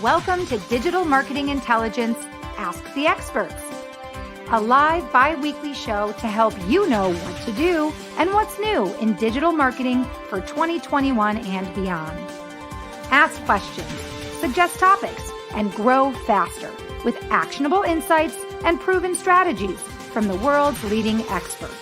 Welcome to Digital Marketing Intelligence, Ask the Experts, a live bi-weekly show to help you know what to do and what's new in digital marketing for 2021 and beyond. Ask questions, suggest topics, and grow faster with actionable insights and proven strategies from the world's leading experts.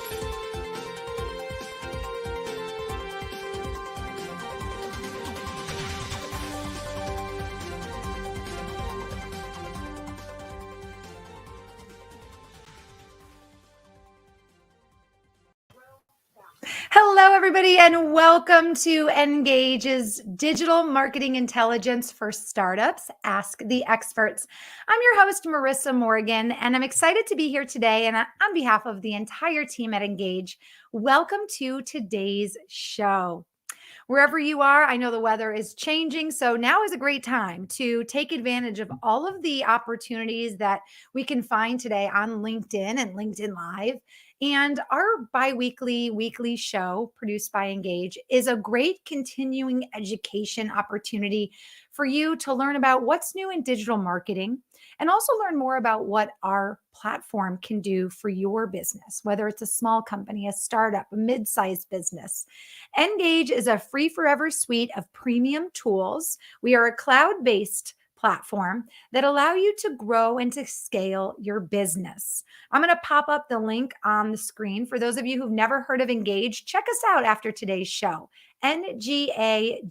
Hello, everybody, and welcome to Engage's Digital Marketing Intelligence for Startups, Ask the Experts. I'm your host, Marissa Morgan, and I'm excited to be here today. And on behalf of the entire team at Engage, welcome to today's show. Wherever you are, I know the weather is changing, so now is a great time to take advantage of all of the opportunities that we can find today on LinkedIn and LinkedIn Live. And our weekly show produced by Engage is a great continuing education opportunity for you to learn about what's new in digital marketing and also learn more about what our platform can do for your business, whether it's a small company, a startup, a mid-sized business. Engage is a free forever suite of premium tools. We are a cloud-based platform that allow you to grow and to scale your business. I'm going to pop up the link on the screen. For those of you who've never heard of Engage, check us out after today's show. ngagge.com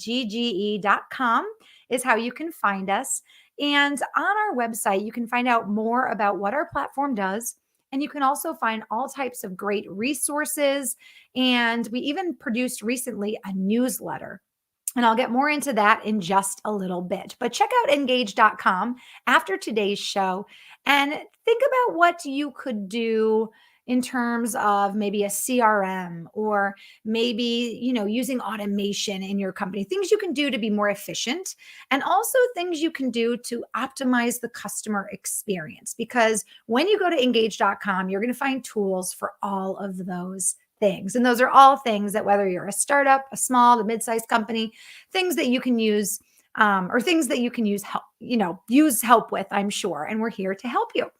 is how you can find us. And on our website, you can find out more about what our platform does. And you can also find all types of great resources. And we even produced recently a newsletter. And I'll get more into that in just a little bit. But check out engage.com after today's show and think about what you could do in terms of maybe a CRM or maybe, using automation in your company, things you can do to be more efficient and also things you can do to optimize the customer experience. Because when you go to engage.com, you're going to find tools for all of those things. And those are all things that whether you're a startup, a small to mid-sized company, things that you can use or things that you can use help with, I'm sure. And we're here to help you.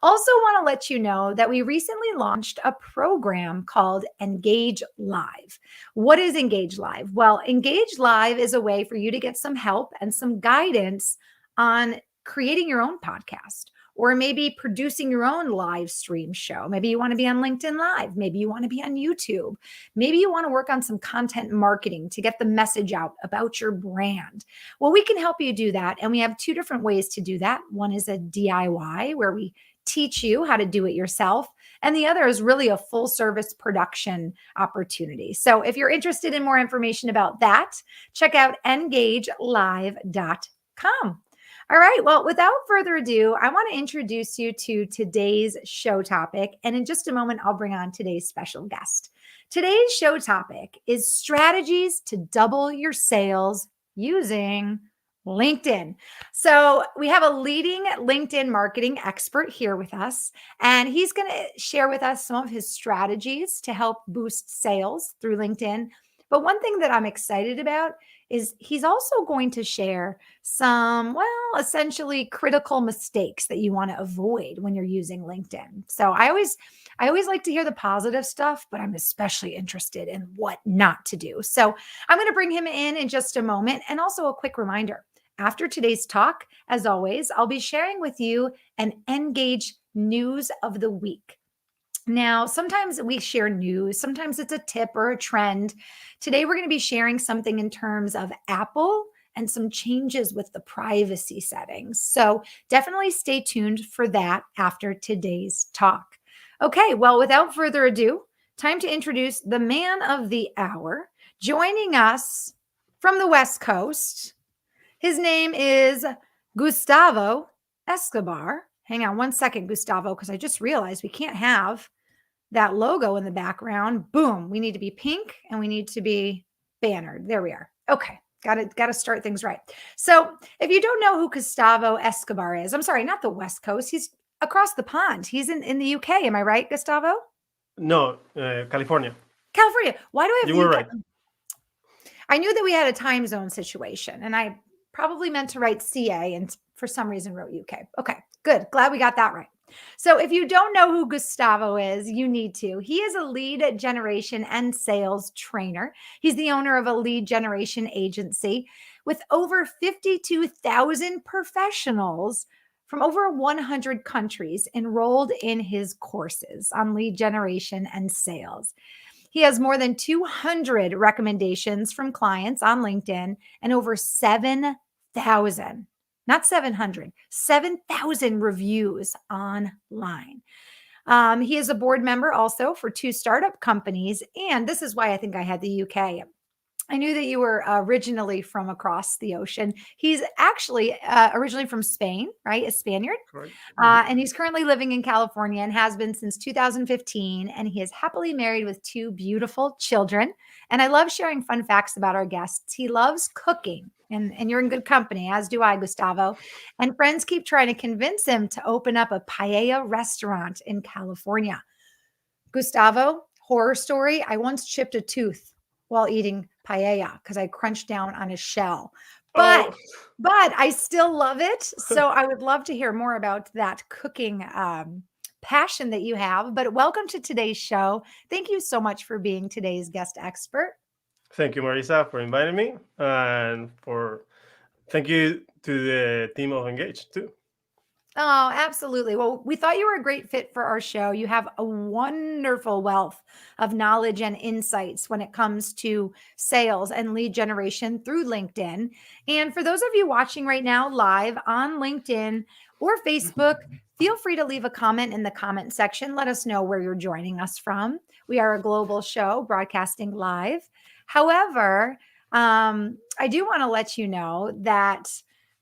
Also want to let you know that we recently launched a program called Engage Live. What is Engage Live? Well, Engage Live is a way for you to get some help and some guidance on creating your own podcast, or maybe producing your own live stream show. Maybe you want to be on LinkedIn Live. Maybe you want to be on YouTube. Maybe you want to work on some content marketing to get the message out about your brand. Well, we can help you do that. And we have two different ways to do that. One is a DIY, where we teach you how to do it yourself. And the other is really a full service production opportunity. So if you're interested in more information about that, check out engagelive.com. All right. Well, without further ado, I want to introduce you to today's show topic. And in just a moment, I'll bring on today's special guest. Today's show topic is strategies to double your sales using LinkedIn. So we have a leading LinkedIn marketing expert here with us, and he's going to share with us some of his strategies to help boost sales through LinkedIn. But one thing that I'm excited about is he's also going to share some, essentially critical mistakes that you want to avoid when you're using LinkedIn. So I always like to hear the positive stuff, but I'm especially interested in what not to do. So I'm going to bring him in just a moment. And also a quick reminder, after today's talk, as always, I'll be sharing with you an Engage news of the week. Now, sometimes we share news, sometimes it's a tip or a trend. Today, we're going to be sharing something in terms of Apple and some changes with the privacy settings. So definitely stay tuned for that after today's talk. Okay, well, without further ado, time to introduce the man of the hour. Joining us from the West Coast, his name is Gustavo Escobar. Hang on one second, Gustavo, because I just realized we can't have that logo in the background. Boom. We need to be pink and we need to be bannered. There we are. Okay. Got to start things right. So if you don't know who Gustavo Escobar is, I'm sorry, not the West Coast. He's across the pond. He's in the UK. Am I right, Gustavo? No, California. California. Why do I have You were right. I knew that we had a time zone situation, and I Probably meant to write CA and for some reason wrote UK. Okay, good. Glad we got that right. So if you don't know who Gustavo is, you need to. He is a lead generation and sales trainer. He's the owner of a lead generation agency with over 52,000 professionals from over 100 countries enrolled in his courses on lead generation and sales. He has more than 200 recommendations from clients on LinkedIn and over 7,000, not 700, 7,000 reviews online. He is a board member also for two startup companies. And this is why I think I had the UK. I knew that you were originally from across the ocean. He's actually originally from Spain, right? A Spaniard. Correct. Mhm. And he's currently living in California and has been since 2015. And he is happily married with two beautiful children. And I love sharing fun facts about our guests. He loves cooking, and you're in good company, as do I, Gustavo. And friends keep trying to convince him to open up a paella restaurant in California. Gustavo, horror story. I once chipped a tooth while eating paella because I crunched down on a shell. But Oh, but I still love it. So I would love to hear more about that cooking passion that you have. But welcome to today's show. Thank you so much for being today's guest expert. thank you, Marisa, for inviting me, and for thank you to the team of Engage too. Oh, absolutely. Well, we thought you were a great fit for our show. You have a wonderful wealth of knowledge and insights when it comes to sales and lead generation through LinkedIn. And for those of you watching right now live on LinkedIn or Facebook, feel free to leave a comment in the comment section. Let us know where you're joining us from. We are a global show broadcasting live. However, I do want to let you know that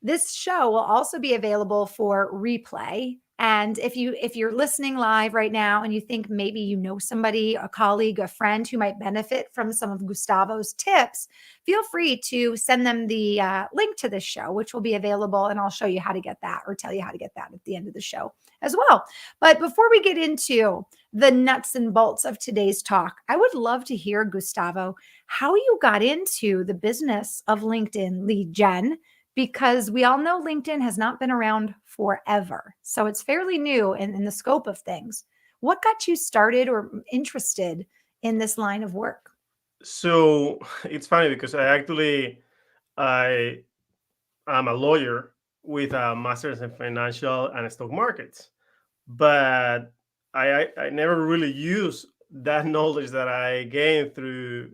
this show will also be available for replay. And if you're listening live right now and you think maybe you know somebody, a colleague, a friend who might benefit from some of Gustavo's tips, feel free to send them the link to this show, which will be available. And I'll show you how to get that or tell you how to get that at the end of the show as well. But before we get into the nuts and bolts of today's talk, I would love to hear, Gustavo, how you got into the business of LinkedIn lead gen, because we all know LinkedIn has not been around forever. So it's fairly new in the scope of things. What got you started or interested in this line of work? So it's funny because I am a lawyer with a master's in financial and stock markets, but I never really use that knowledge that I gained through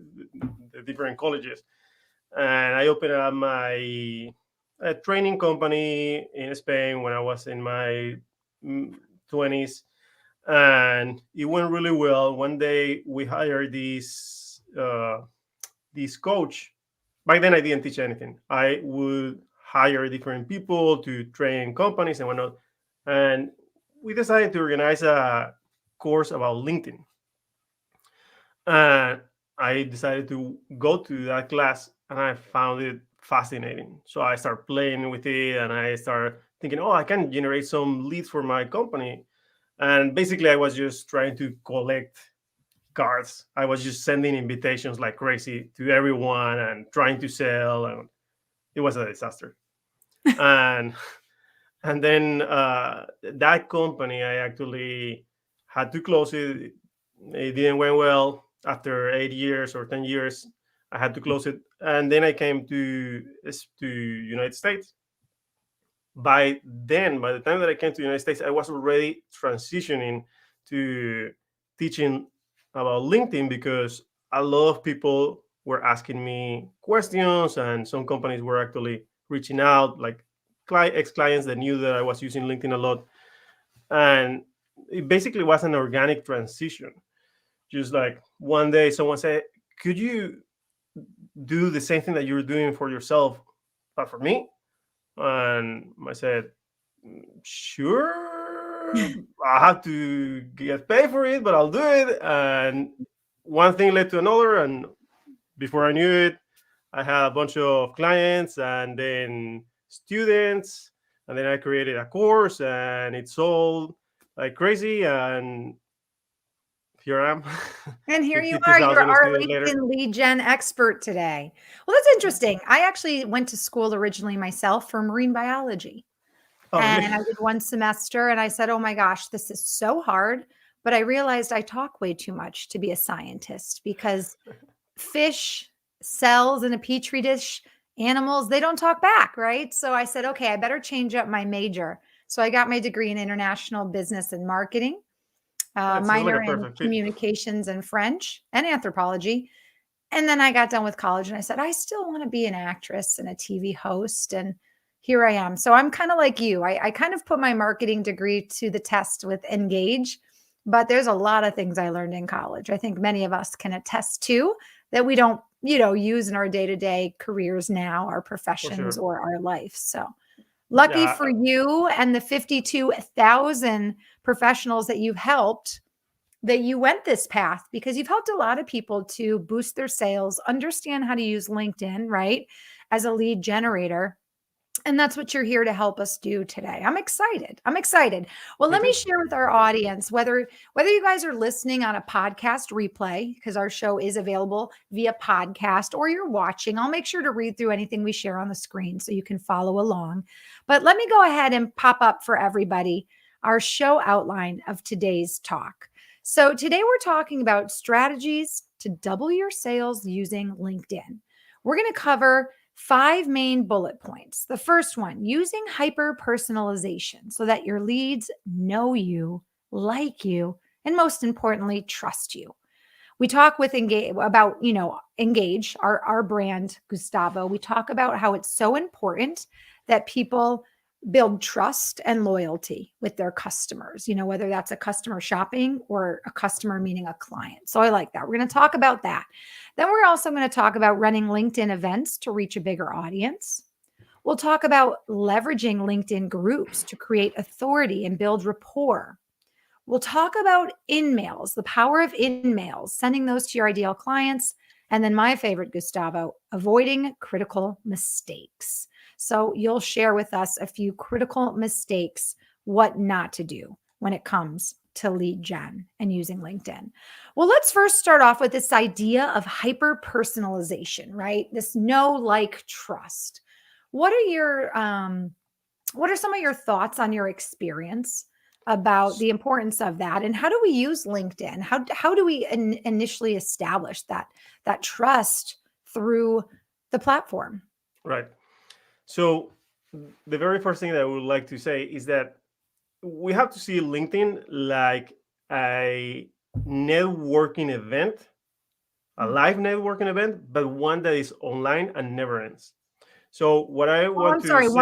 the different colleges. And I opened up my a training company in Spain when I was in my 20s, and it went really well. One day we hired this coach. Back then, I didn't teach anything. I would hire different people to train companies and whatnot. And we decided to organize a course about LinkedIn. And I decided to go to that class, and I found it fascinating. So I started playing with it, and I started thinking, oh, I can generate some leads for my company. And basically, I was just trying to collect cards. I was just sending invitations like crazy to everyone and trying to sell, and it was a disaster. And and then that company, I actually had to close it. It didn't went well after 8 years or 10 years. I had to close it, and then I came to United States. By the time that I came to the United States, I was already transitioning to teaching about LinkedIn because a lot of people were asking me questions, and some companies were actually reaching out, like ex clients that knew that I was using LinkedIn a lot. And it basically was an organic transition. Just like one day, someone said, could you do the same thing that you're doing for yourself, but for me? And I said, sure, I have to get paid for it, but I'll do it. And one thing led to another. And before I knew it, I had a bunch of clients and then students. And then I created a course and it sold like crazy. And here I am, And here you are. You're 52,000 our students later. LinkedIn lead gen expert today. Well, that's interesting. I actually went to school originally myself for marine biology. Oh, And really? I did one semester and I said, oh my gosh, this is so hard. But I realized I talk way too much to be a scientist because fish, cells in a petri dish, animals, they don't talk back, right? So I said, okay, I better change up my major. So I got my degree in international business and marketing, That sounds like a minor in perfect fit. communications and French and anthropology. And then I got done with college and I said, I still want to be an actress and a TV host. And here I am. So I'm kind of like you. I kind of put my marketing degree to the test with Engage, but there's a lot of things I learned in college. I think many of us can attest to that we don't, use in our day to day careers now, our For professions sure. or our life. So lucky Yeah, for you and the 52,000 professionals that you've helped that you went this path because you've helped a lot of people to boost their sales, understand how to use LinkedIn, right? As a lead generator. And that's what you're here to help us do today. I'm excited. I'm excited. Well, me let me too. share with our audience whether you guys are listening on a podcast replay because our show is available via podcast or you're watching. I'll make sure to read through anything we share on the screen so you can follow along. But let me go ahead and pop up for everybody our show outline of today's talk. So today we're talking about strategies to double your sales using LinkedIn. We're going to cover 5 main bullet points. The first one, using hyper personalization so that your leads know you, like you, and most importantly, trust you. We talk with Engage about, Engage, our brand, Gustavo. We talk about how it's so important that people build trust and loyalty with their customers, whether that's a customer shopping or a customer meaning a client. So I like that. We're going to talk about that. Then we're also going to talk about running LinkedIn events to reach a bigger audience. We'll talk about leveraging LinkedIn groups to create authority and build rapport. We'll talk about InMails, the power of InMails, sending those to your ideal clients. And then my favorite, Gustavo, avoiding critical mistakes. So you'll share with us a few critical mistakes, what not to do when it comes to lead gen and using LinkedIn. Well, let's first start off with this idea of hyper personalization, right? This know, like, trust. What are some of your thoughts on your experience about the importance of that, and how do we use LinkedIn? How do we initially establish that trust through the platform? Right. So the very first thing that I would like to say is that we have to see LinkedIn like a networking event, a live networking event, but one that is online and never ends. So what I Oh, want I'm to sorry. say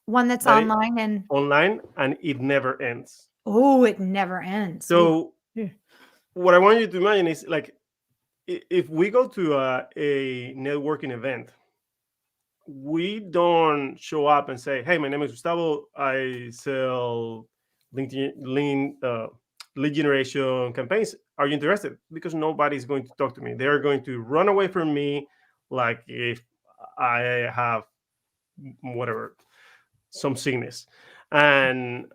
One that's that it online and online and it never ends. oh, it never ends. Ooh. So Yeah. what I want you to imagine is like if we go to a networking event, we don't show up and say, "Hey, my name is Gustavo. I sell lead generation campaigns. Are you interested?" Because nobody's going to talk to me. They're going to run away from me, like if I have whatever some sickness. And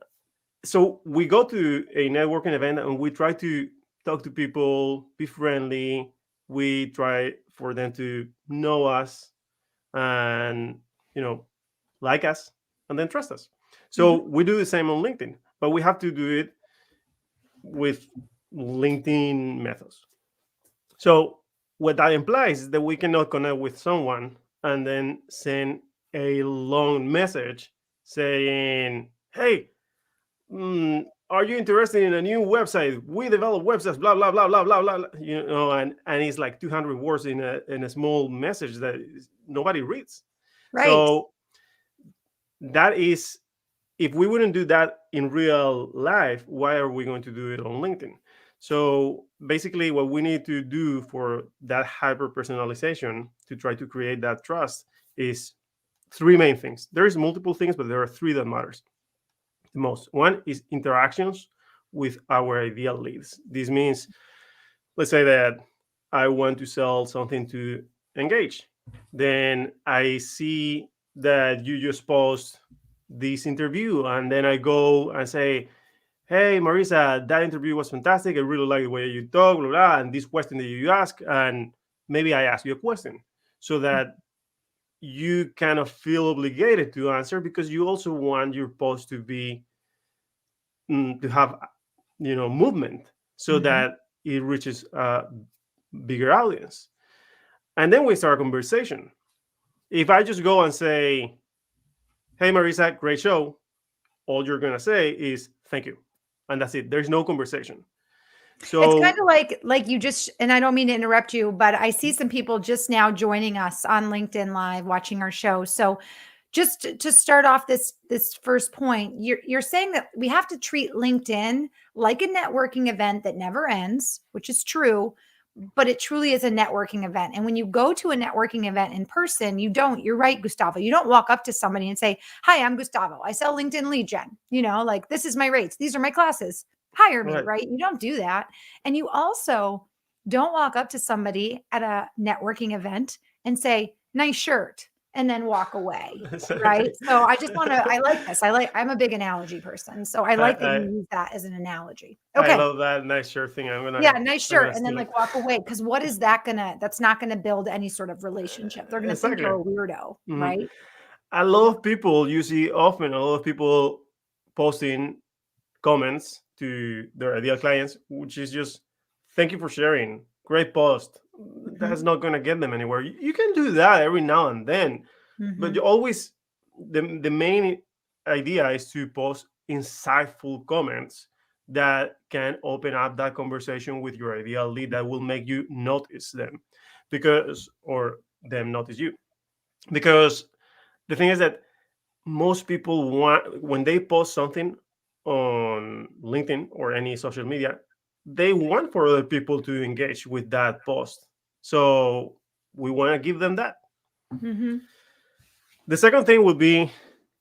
so we go to a networking event and we try to talk to people, be friendly. We try for them to know us and like us and then trust us. So Mhm. we do the same on LinkedIn, but we have to do it with LinkedIn methods. So what that implies is that we cannot connect with someone and then send a long message saying, "Hey, are you interested in a new website? We develop websites, blah blah blah blah blah blah." And it's like 200 words in a small message that nobody reads. Right. So that is, if we wouldn't do that in real life, why are we going to do it on LinkedIn? So basically, what we need to do for that hyper personalization to try to create that trust is three main things. There is multiple things, but there are three that matters the most. One is interactions with our ideal leads. This means, let's say that I want to sell something to Engage. Then I see that you just post this interview, and then I go and say, hey, Marisa, that interview was fantastic. I really like the way you talk, blah, blah, and this question that you ask. And maybe I ask you a question so that you kind of feel obligated to answer because you also want your post to be to have movement so Mhm. that it reaches a bigger audience. And then we start a conversation. If I just go and say, hey, Marisa, great show, all you're going to say is thank you. And that's it. There's no conversation. It's kind So, of like you just, and I don't mean to interrupt you, but I see some people just now joining us on LinkedIn Live watching our show. So just to start off this first point, you're saying that we have to treat LinkedIn like a networking event that never ends, which is true, but it truly is a networking event. And when you go to a networking event in person, you're right, Gustavo, you don't walk up to somebody and say, hi, I'm Gustavo, I sell LinkedIn lead gen, like, this is my rates, these are my classes, hire me, right. right? You don't do that. And you also don't walk up to somebody at a networking event and say, nice shirt, and then walk away. Right. Exactly. So I just want to, I like this. I'm a big analogy person. So I I, like that you I use that as an analogy. I Okay. love that nice shirt thing. Yeah, nice I'm shirt, gonna and then, steal it. like, walk away. Because what is that that's not gonna build any sort of relationship. They're gonna think you're Exactly. a weirdo, Mhm. right? A lot of people you see often, a lot of people posting comments to their ideal clients, which is just thank you for sharing. Great post. That's Mhm, not going to get them anywhere. You can do that every now and then, but you mhm. always the main idea is to post insightful comments that can open up that conversation with your ideal lead that will make you notice them because or them notice you because the thing is that most people want when they post something on LinkedIn or any social media, they want for other people to engage with that post. So we want to give them that. Mhm. The second thing would be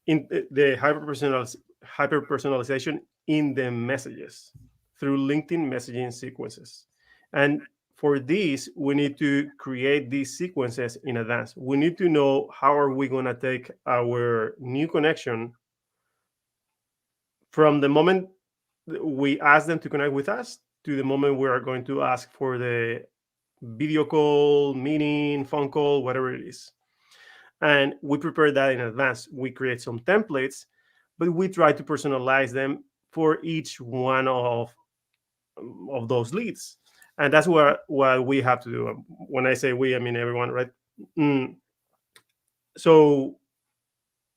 in the hyper personalization in the messages through LinkedIn messaging sequences. And for this, we need to create these sequences in advance. We need to know how are we going to take our new connection from the moment we ask them to connect with us to the moment we are going to ask for the video call, meeting, phone call, whatever it is. And we prepare that in advance. We create some templates, but we try to personalize them for each one of those leads. And that's what we have to do. When I say we, I mean everyone, right? Mm, so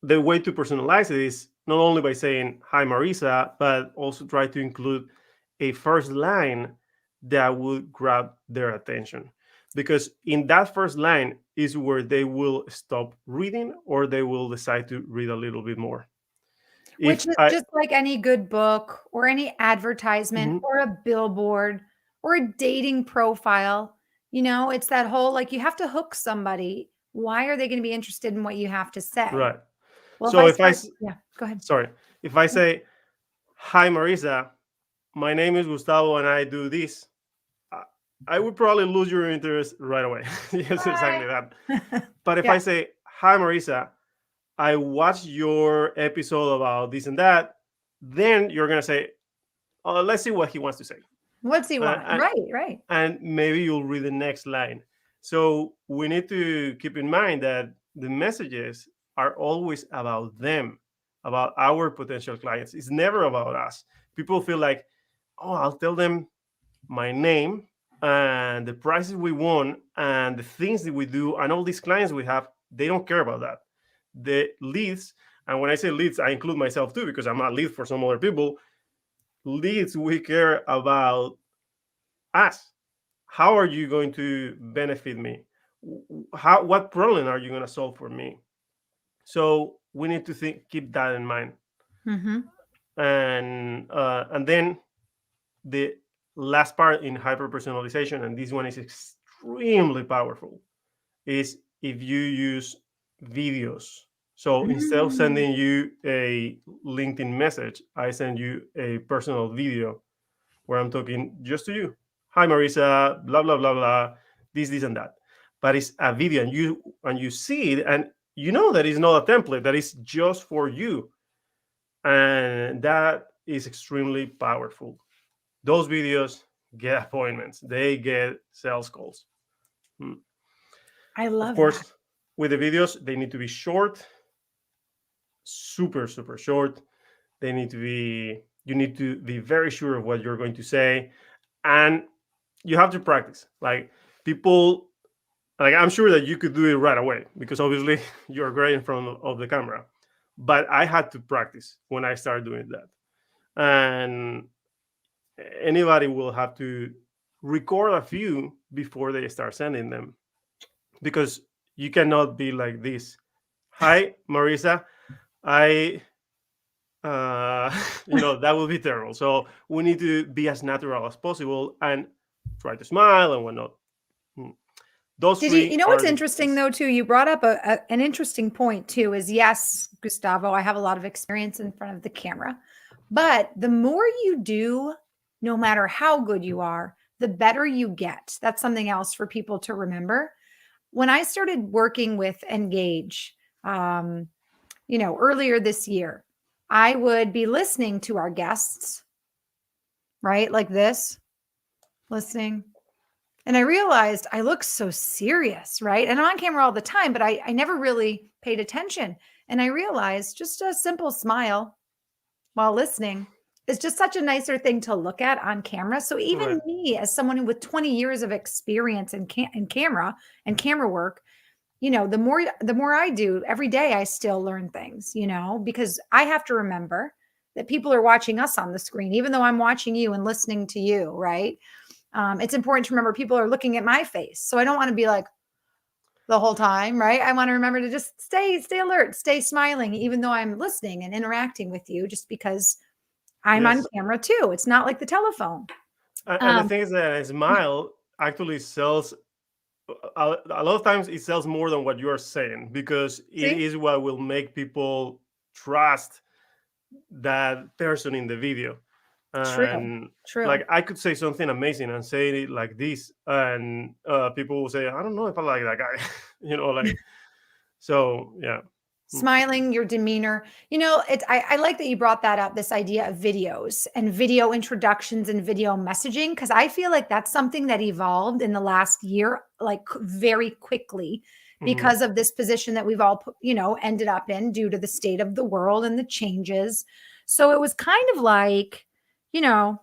the way to personalize it is not only by saying hi Marisa, but also try to include a first line that will grab their attention, because in that first line is where they will stop reading or they will decide to read a little bit more. Which If is I just like any good book or any advertisement Mhm. or a billboard or a dating profile, it's that whole, like, you have to hook somebody. Why are they gonna be interested in what you have to say? Right, Well, if so I if I start yeah, go ahead. sorry, if I say hi Marisa, my name is Gustavo and I do this, I I would probably lose your interest right away. Yes, exactly Bye. that. But if I Yeah. say, hi, Marisa, I watched your episode about this and that, then you're going to say, oh, let's see what he wants to say. What's he Uh, want? and, Right, right. and maybe you'll read the next line. So we need to keep in mind that the messages are always about them, about our potential clients. It's never about us. People feel like, oh, I'll tell them my name and the prices we won and the things that we do and all these clients we have. They don't care about that. The leads, and when I say leads, I include myself too because I'm a lead for some other people. Leads, we care about us. How are you going to benefit me? What problem are you going to solve for me? So we need to keep that in mind. Mhm. And then the last part in hyper personalization, and this one is extremely powerful, is if you use videos. So instead of Mm. sending you a LinkedIn message, I send you a personal video where I'm talking just to you. Hi Marisa, blah blah blah blah, this and that. But it's a video, and you see it, and you know that it's not a template, that is just for you. And that is extremely powerful. Those videos get appointments, they get sales calls. Hmm. I Of love that. course, with the videos, they need to be short, super, super short. They need to be, you need to be very sure of what you're going to say. And you have to practice. Like, people, like, I'm sure that you could do it right away because obviously you're great in front of the camera. But I had to practice when I started doing that. And anybody will have to record a few before they start sending them, because you cannot be like this. Hi, Marisa. I, that will be terrible. So we need to be as natural as possible and try to smile and whatnot. Mm. Those Did you three know what's are the interesting keys. though too? You brought up an interesting point too. Is yes, Gustavo, I have a lot of experience in front of the camera, but the more you do, no matter how good you are, the better you get. That's something else for people to remember. When I started working with Engage, earlier this year, I would be listening to our guests, right, like this, listening. And I realized I look so serious, right? And I'm on camera all the time, but I never really paid attention. And I realized just a simple smile while listening is just such a nicer thing to look at on camera. So even Right. me, as someone with 20 years of experience in camera and camera work, the more I do every day, I still learn things, because I have to remember that people are watching us on the screen, even though I'm watching you and listening to you, right? It's important to remember people are looking at my face. So I don't want to be like the whole time, right? I want to remember to just stay alert, stay smiling, even though I'm listening and interacting with you, just because I'm on Yes. camera too. It's not like the telephone. And the Um, thing is that a smile actually sells, a lot of times it sells more than what you are saying, because it see, is what will make people trust that person in the video. true, And true. like, I could say something amazing and say it like this, and people will say, I don't know if I like that guy. Like, so yeah. Mm. Smiling, your demeanor. I like that you brought that up, this idea of videos and video introductions and video messaging, because I feel like that's something that evolved in the last year, like very quickly, Mhm. because of this position that we've all, ended up in due to the state of the world and the changes. So it was kind of like, you know,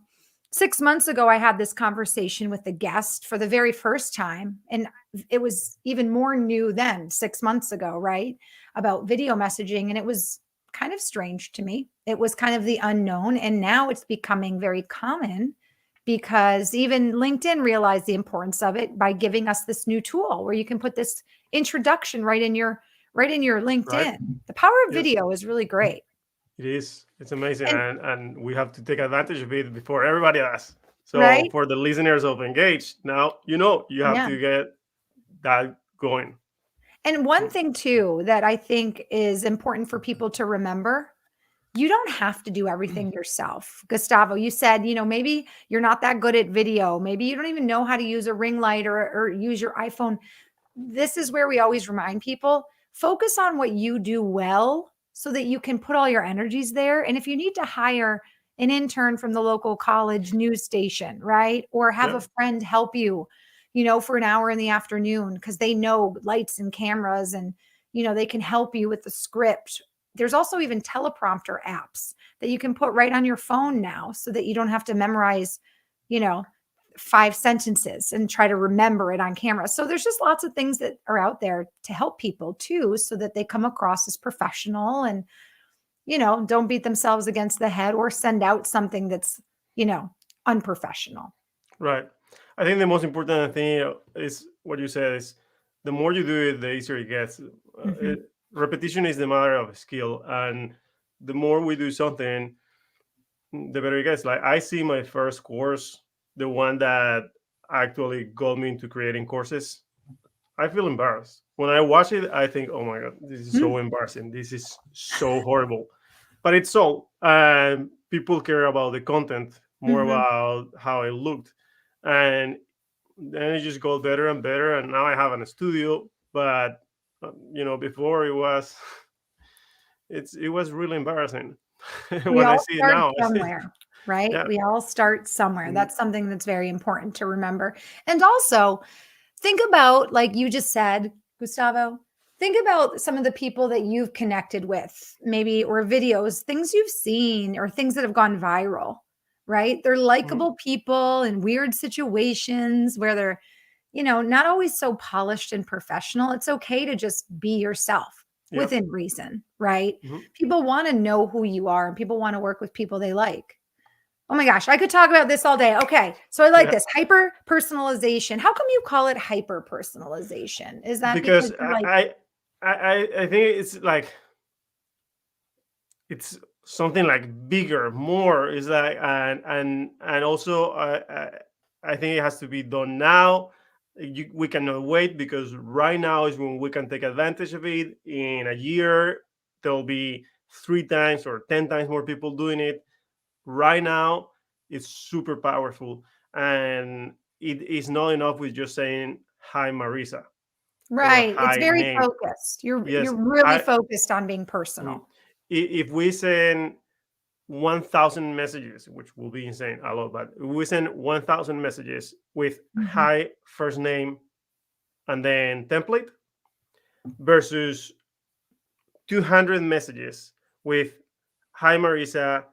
6 months ago, I had this conversation with a guest for the very first time. And it was even more new then, 6 months ago, right? About video messaging. And it was kind of strange to me. It was kind of the unknown. And now it's becoming very common because even LinkedIn realized the importance of it by giving us this new tool where you can put this introduction right in your Right. LinkedIn. The power of Yes, video is really great. it is. It's amazing, And and we have to take advantage of it before everybody else. So right? for the listeners of Engage, now you have Yeah. to get that going. And one thing too that I think is important for people to remember, you don't have to do everything yourself. Gustavo, you said, maybe you're not that good at video. Maybe you don't even know how to use a ring light or use your iPhone. This is where we always remind people, focus on what you do well so that you can put all your energies there. And if you need to hire an intern from the local college news station, right? Or have Yeah. a friend help you, for an hour in the afternoon because they know lights and cameras and, they can help you with the script. There's also even teleprompter apps that you can put right on your phone now so that you don't have to memorize, you know, 5 sentences and try to remember it on camera. So there's just lots of things that are out there to help people too, so that they come across as professional and, don't beat themselves against the head or send out something that's, unprofessional. Right. I think the most important thing is what you said is, the more you do it, the easier it gets. Hmm. Repetition is the matter of skill, and the more we do something, the better it gets. Like, I see my first course, the one that actually got me into creating courses. I feel embarrassed when I watch it. I think, oh my god, this is so embarrassing. This is so horrible. But it's all, people care about the content more Hmm. about how it looked, and then it just got better and better. And now I have a studio, but before it was, it was really embarrassing. We When I all see it start now, I see, somewhere, right? yeah. We all start somewhere. Mhm. That's something that's very important to remember. And also, think about, like you just said, Gustavo, think about some of the people that you've connected with, maybe, or videos, things you've seen, or things that have gone viral, right? They're Mhm. likable people in weird situations where they're, not always so polished and professional. It's okay to just be yourself Yep. within reason, right? Mhm. People want to know who you are, and people want to work with people they like. Oh my gosh, I could talk about this all day. Okay, so I like Yeah. this hyper personalization. How come you call it hyper personalization? Is that because Because you like I think it's like it's something like bigger, more. Is like, and also I think it has to be done now. We cannot wait, because right now is when we can take advantage of it. In a year, there'll be 3 times or 10 times more people doing it. Right now, it's super powerful, and it is not enough with just saying hi, Marisa, or right? It's hi, very name. focused. You're Yes, really I. focused on being mm, personal. if we send 1,000 messages, which will be insane, a lot, but we send 1,000 messages with Mhm. hi, first name, and then template, versus 200 messages with hi, Marisa,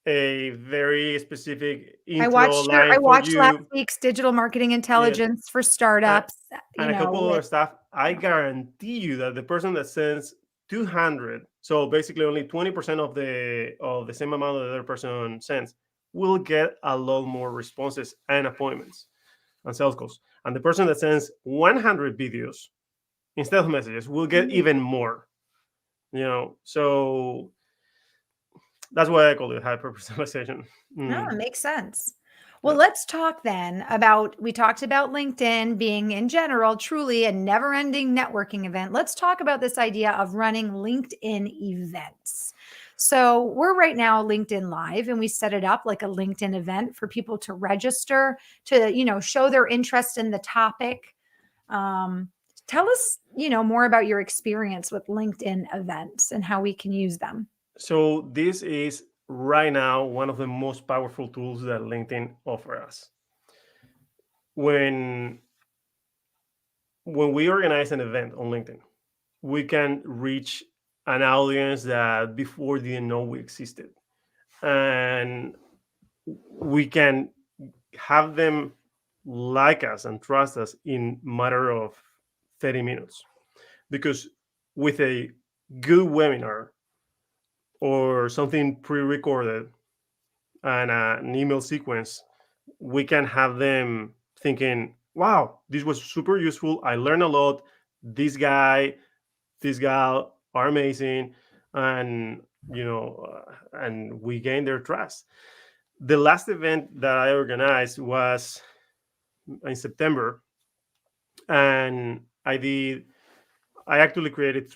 a very specific intro I line for watched last you. week's Digital Marketing Yes. Intelligence for and, Startups, and a couple with other stuff. I guarantee you that the person that sends 200, so basically only 20% of the same amount that the other person sends, will get a lot more responses and appointments and sales calls. And the person that sends 100 videos instead of messages will get Mm. even more. So that's why I call it hyper personalization. No, Mm, it makes sense. Well, yeah. let's talk then about, we talked about LinkedIn being in general truly a never-ending networking event. Let's talk about this idea of running LinkedIn events. So, we're right now LinkedIn Live, and we set it up like a LinkedIn event for people to register, to, show their interest in the topic. Um, Tell us, more about your experience with LinkedIn events and how we can use them. So this is right now one of the most powerful tools that LinkedIn offers us. When when we organize an event on LinkedIn, we can reach an audience that before didn't know we existed, and we can have them like us and trust us in matter of 30 minutes. Because with a good webinar or something pre-recorded and an email sequence, we can have them thinking, wow, this was super useful. I learned a lot. This guy, this gal are amazing. And, and we gain their trust. The last event that I organized was in September. And I actually created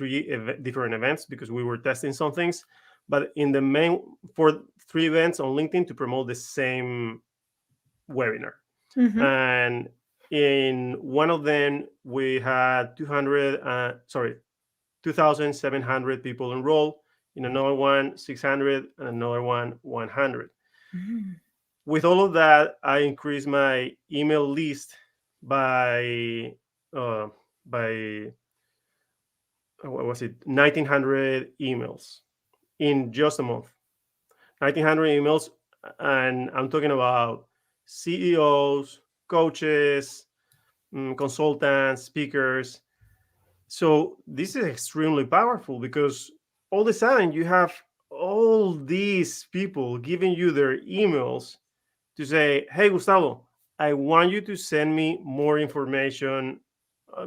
different events because we were testing some things. But in the main, for 3 events on LinkedIn to promote the same webinar. Mhm. And in one of them we had 2,700 people enrolled. In another one 600, and another one 100. Mm. With all of that, I increased my email list by uh, by what was it, 1,900 emails in just a month. 1,900 emails. And I'm talking about CEOs, coaches, consultants, speakers. So this is extremely powerful, because all of a sudden you have all these people giving you their emails to say, hey, Gustavo, I want you to send me more information,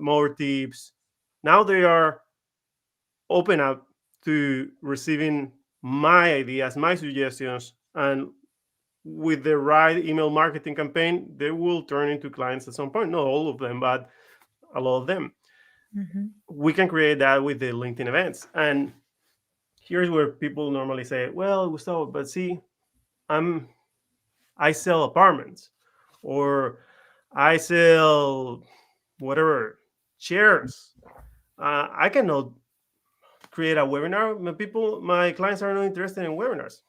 more tips. Now they are open up to receiving my ideas, my suggestions, and with the right email marketing campaign, they will turn into clients at some point. Not all of them, but a lot of them. Mhm. We can create that with the LinkedIn events. And here's where people normally say, well, Gustavo, but see, I'm I sell apartments, or I sell whatever chairs. I cannot create a webinar. My clients are not interested in webinars.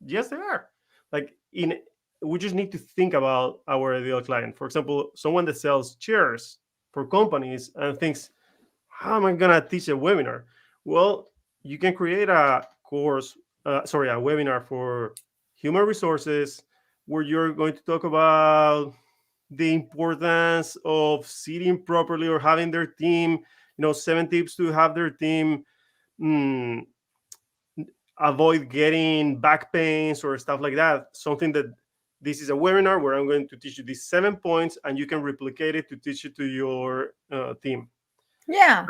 Yes, they are. Like in, we just need to think about our ideal client. For example, someone that sells chairs for companies and thinks, how am I gonna teach a webinar? Well, you can create a course, a webinar for human resources where you're going to talk about the importance of sitting properly or having their team, 7 tips to have their team mm, avoid getting back pains or stuff like that. Something that this is a webinar where I'm going to teach you these 7 points and you can replicate it to teach it to your team. Yeah.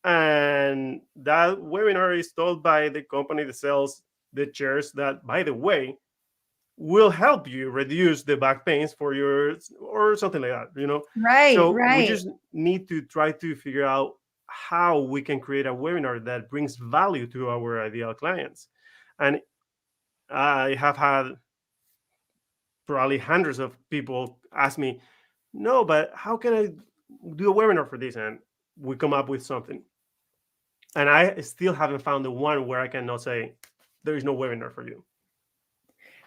And that webinar is told by the company that sells the chairs that, by the way, will help you reduce the back pains for your, or something like that. Right, So we right. just need to try to figure out how we can create a webinar that brings value to our ideal clients. And I have had probably hundreds of people ask me, no, but how can I do a webinar for this? And we come up with something. And I still haven't found the one where I cannot say there is no webinar for you.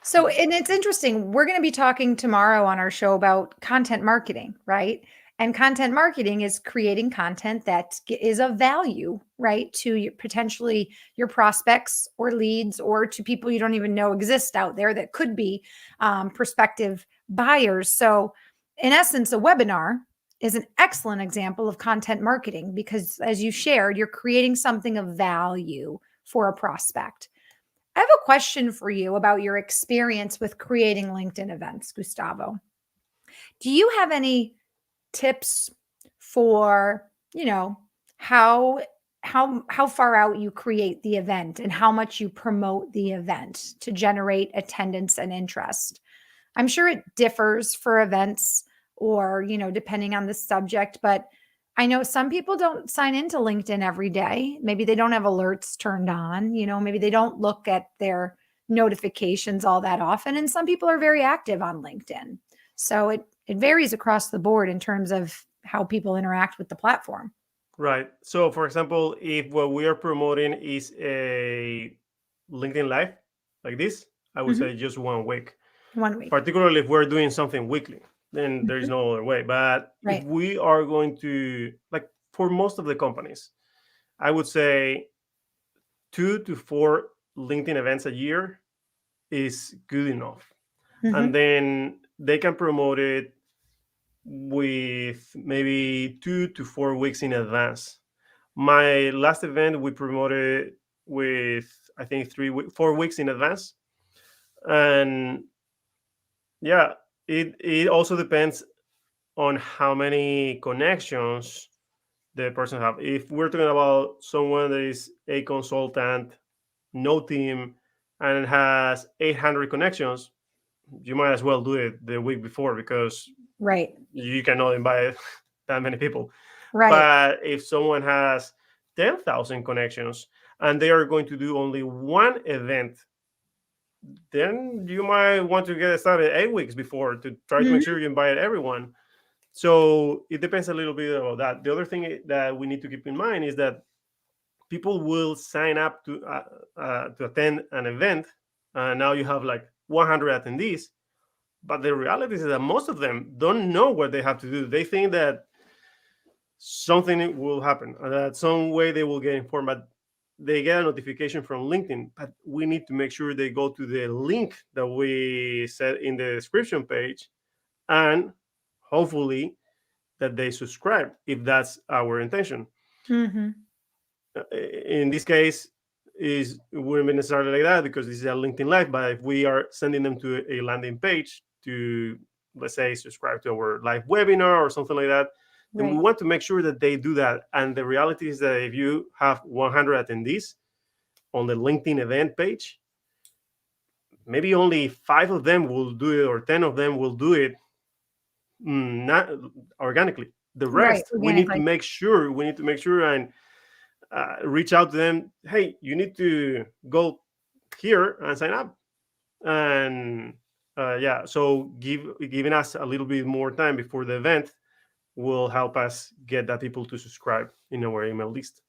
So, and it's interesting. We're going to be talking tomorrow on our show about content marketing, right? And content marketing is creating content that is of value, right, to potentially your prospects or leads or to people you don't even know exist out there that could be prospective buyers. So, in essence, a webinar is an excellent example of content marketing because, as you shared, you're creating something of value for a prospect. I have a question for you about your experience with creating LinkedIn events, Gustavo. Do you have any tips for, how how far out you create the event and how much you promote the event to generate attendance and interest? I'm sure it differs for events or, depending on the subject, but I know some people don't sign into LinkedIn every day. Maybe they don't have alerts turned on, maybe they don't look at their notifications all that often. And some people are very active on LinkedIn. So it varies across the board in terms of how people interact with the platform. Right. So, for example, if what we are promoting is a LinkedIn Live like this, I would Mhm. say just 1 week. 1 week. Particularly if we're doing something weekly, then there is Mhm. no other way. But if Right. we are going to, like, for most of the companies, I would say 2 to 4 LinkedIn events a year is good enough. And Mhm. then they can promote it with maybe 2 to 4 weeks in advance. My last event, we promoted with, I think, 4 weeks in advance. And yeah, it also depends on how many connections the person have. If we're talking about someone that is a consultant, no team, and has 800 connections, you might as well do it the week before because Right. you cannot invite that many people. Right. But if someone has 10,000 connections and they are going to do only one event, then you might want to get started 8 weeks before to try to make Mhm. sure you invite everyone. So it depends a little bit about that. The other thing that we need to keep in mind is that people will sign up to attend an event. Now you have like 100 attendees, but the reality is that most of them don't know what they have to do. They think that something will happen, that some way they will get informed, but they get a notification from LinkedIn. But we need to make sure they go to the link that we set in the description page, and hopefully that they subscribe if that's our intention. Mhm. In this case, is wouldn't be necessarily like that because this is a LinkedIn Live. But if we are sending them to a landing page to, let's say, subscribe to our live webinar or something like that, then we Right. want to make sure that they do that. And the reality is that if you have 100 attendees on the LinkedIn event page, maybe only 5 of them will do it, or 10 of them will do it, not organically. The Right. rest, we need to Organically. make sure. We need to make sure and reach out to them. Hey, you need to go here and sign up. And yeah, so giving us a little bit more time before the event will help us get that people to subscribe in our email list.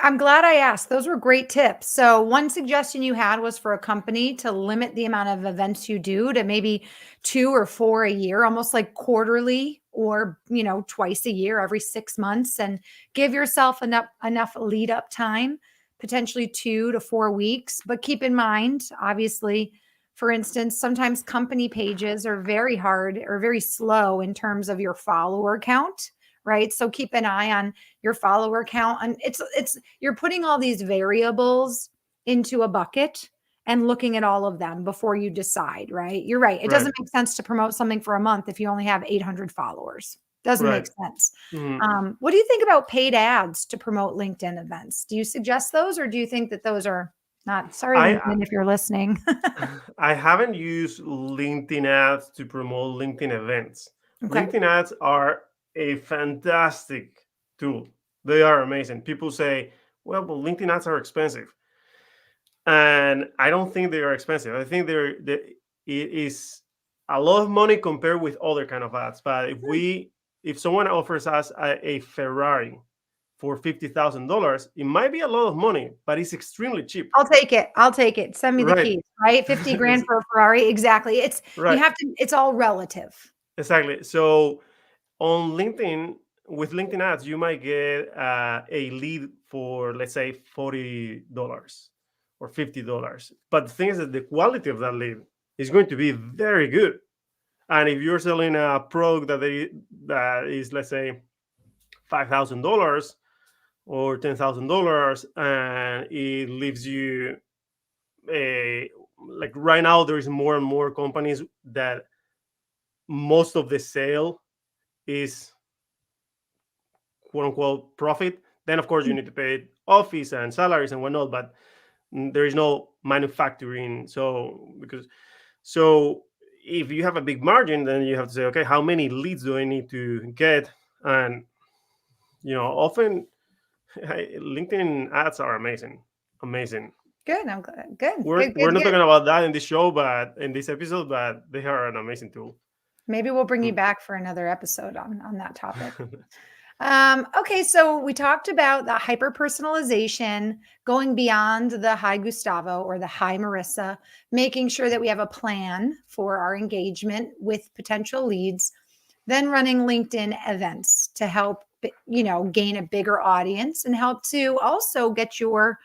I'm glad I asked. Those were great tips. So, one suggestion you had was for a company to limit the amount of events you do to maybe 2 or 4 a year, almost like quarterly or, twice a year, every 6 months, and give yourself enough lead up time, potentially 2 to 4 weeks. But keep in mind, obviously, for instance, sometimes company pages are very hard or very slow in terms of your follower count, right? So keep an eye on your follower count, and it's you're putting all these variables into a bucket and looking at all of them before you decide, right? You're right. It Right, doesn't make sense to promote something for a month if you only have 800 followers. Doesn't make right. sense. Mhm. What do you think about paid ads to promote LinkedIn events? Do you suggest those, or do you think that those are not? Sorry, I LinkedIn, if you're listening. I haven't used LinkedIn ads to promote LinkedIn events. Okay. LinkedIn ads are a fantastic tool. They are amazing. People say, well, but LinkedIn ads are expensive. And I don't think they are expensive. I think it is a lot of money compared with other kind of ads. But if someone offers us a Ferrari for $50,000, it might be a lot of money, but it's extremely cheap. I'll take it. I'll take it. Send me the Right. keys, right? 50 grand for a Ferrari. Exactly. You Right. have to, it's all relative. Exactly. So on LinkedIn, with LinkedIn ads, you might get a lead for, let's say, $40 or $50. But the thing is that the quality of that lead is going to be very good. And if you're selling a product that is, let's say, $5,000 or $10,000, and it leaves you a, like right now, there is more and more companies that most of the sale is quote unquote profit. Then of course you need to pay office and salaries and whatnot, but there is no manufacturing. So if you have a big margin, then you have to say, okay, how many leads do I need to get? And often LinkedIn ads are amazing, amazing. Good. I'm glad. Good. We're Good. we're Good. not Good. talking about that in this show, but in this episode, but they are an amazing tool. Maybe we'll bring you Mm. back for another episode on that topic. Okay, so we talked about the hyper personalization, going beyond the hi Gustavo or the hi Marissa, making sure that we have a plan for our engagement with potential leads, then running LinkedIn events to help gain a bigger audience and help to also get your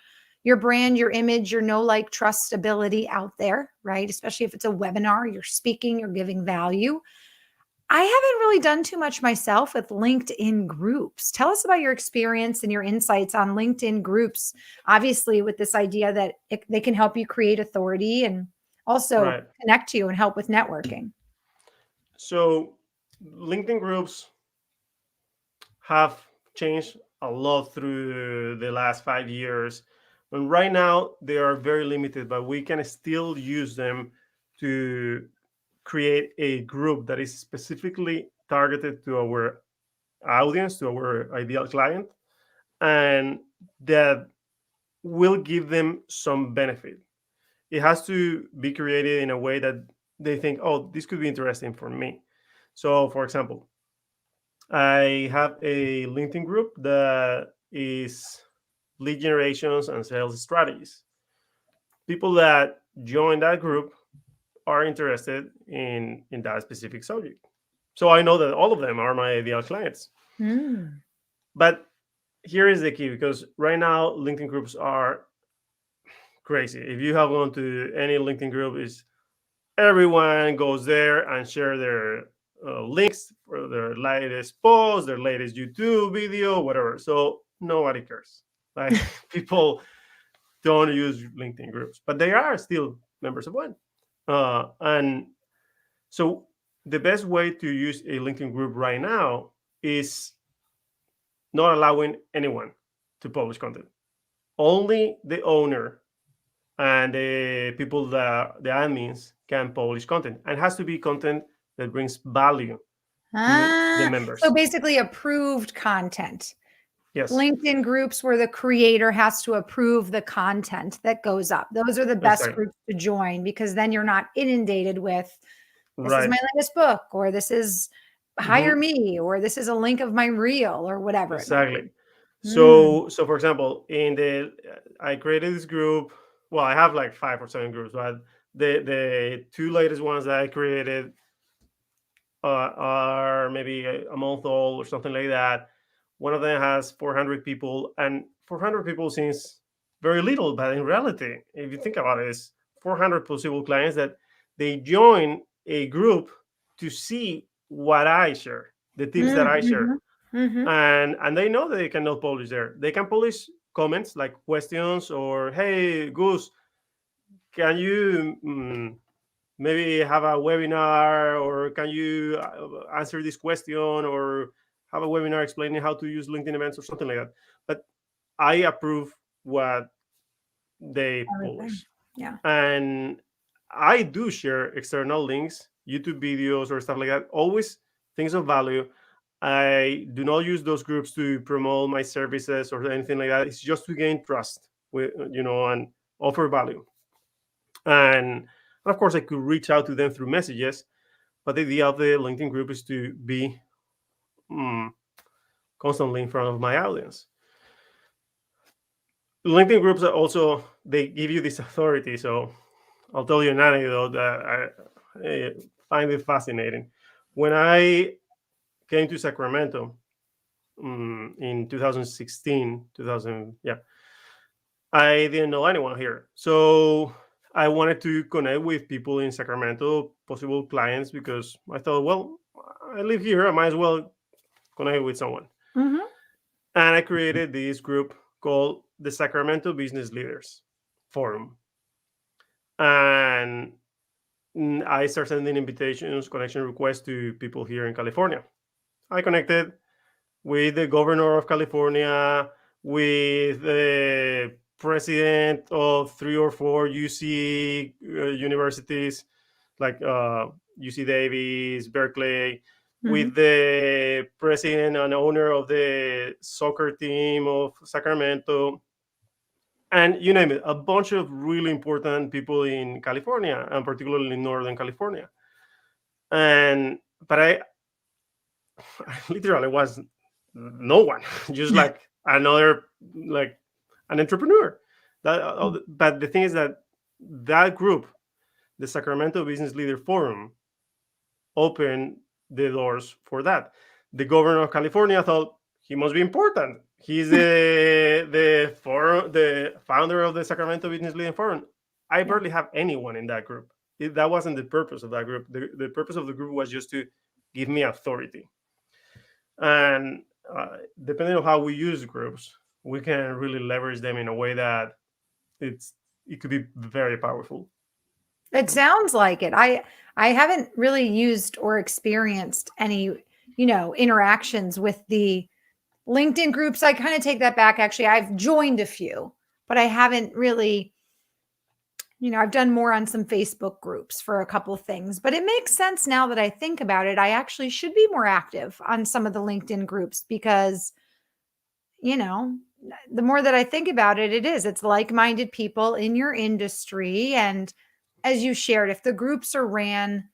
brand, your image, your know like trust ability out there, right? Especially if it's a webinar, you're speaking, you're giving value. I haven't really done too much myself with LinkedIn groups. Tell us about your experience and your insights on LinkedIn groups. Obviously, with this idea that they can help you create authority and also Right. connect you and help with networking. So LinkedIn groups have changed a lot through the last 5 years. And right now they are very limited, but we can still use them to create a group that is specifically targeted to our audience, to our ideal client, and that will give them some benefit. It has to be created in a way that they think, oh, this could be interesting for me. So, for example, I have a LinkedIn group that is lead generations and sales strategies. People that join that group are interested in that specific subject. So I know that all of them are my ideal clients. Mm. But here is the key, because right now LinkedIn groups are crazy. If you have gone to any LinkedIn group, is everyone goes there and share their links for their latest post, their latest YouTube video, whatever. So nobody cares. Like people don't use LinkedIn groups, but they are still members of one. And so the best way to use a LinkedIn group right now is not allowing anyone to publish content. Only the owner and the people that the admins can publish content, and it has to be content that brings value to the So members. basically, approved content. Yes, LinkedIn groups where the creator has to approve the content that goes up. Those are the best exactly. groups to join because then you're not inundated with this is Right. my latest book, or this is hire Mhm. me, or this is a link of my reel, or whatever it might Exactly. be. Mm. So for example, I created this group. Well, I have like 5 or 7 groups, but the two latest ones that I created are maybe a month old or something like that. One of them has 400 people, and 400 people seems very little, but in reality, if you think about it, it's 400 possible clients that they join a group to see what I share, the tips Mm, that I share, mhm, mhm. and they know that they cannot publish there. They can publish comments like questions or, "Hey, Goose, can you maybe have a webinar, or can you answer this question, or have a webinar explaining how to use LinkedIn events," or something like that. But I approve what they Everything. publish, Yeah. and I do share external links, YouTube videos or stuff like that, always things of value. I do not use those groups to promote my services or anything like that. It's just to gain trust with, and offer value. And of course, I could reach out to them through messages, but the idea of the LinkedIn group is to be mm, constantly in front of my audience. LinkedIn groups are also, they give you this authority. So I'll tell you an anecdote that I find it fascinating. When I came to Sacramento in 2016, 2000, yeah, I didn't know anyone here. So I wanted to connect with people in Sacramento, possible clients, because I thought, well, I live here, I might as well connect with someone. Mhm. And I created this group called the Sacramento Business Leaders Forum. And I started sending invitations, connection requests to people here in California. I connected with the governor of California, with the president of 3 or 4 UC universities, like UC Davis, Berkeley, Mhm. with the president and owner of the soccer team of Sacramento, and you name it, a bunch of really important people in California, and particularly in Northern California. And but I literally was no one, just like another, like an entrepreneur. But the thing is that that group, the Sacramento Business Leader Forum, opened the doors for that. The governor of California thought he must be important. He's the founder of the Sacramento Business Leader Forum. I Yeah. barely have anyone in that group. That wasn't the purpose of that group. The purpose of the group was just to give me authority. And depending on how we use groups, we can really leverage them in a way that it could be very powerful. It sounds like it. I haven't really used or experienced any, interactions with the LinkedIn groups. I kind of take that back. Actually, I've joined a few, but I haven't really, I've done more on some Facebook groups for a couple things. But it makes sense now that I think about it. I actually should be more active on some of the LinkedIn groups because, you know, the more that I think about it, it's like-minded people in your industry. And as you shared, if the groups are run,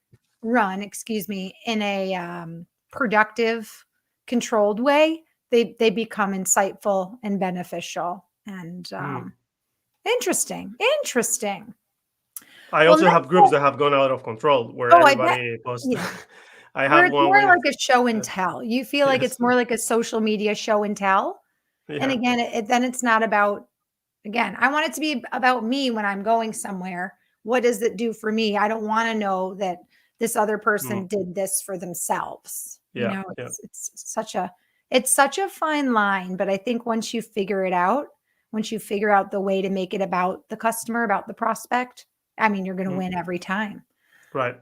excuse me, in a productive, controlled way, they become insightful and beneficial. And Mm. interesting. I Well, also next, have groups that have gone out of control where oh, I bet, everybody posts. yeah, I where have it's one more with like a show and uh, tell. You feel like yes, it's more like a social media show and tell. And yeah, again, then it's not about, again, I want it to be about me when I'm going somewhere. What does it do for me? I don't want to know that this other mm, person did this for themselves. yeah, yeah, It's such a fine line, but I think once you figure out the way to make it about the customer, about the prospect, I mean, you're going to mm, win every time. right.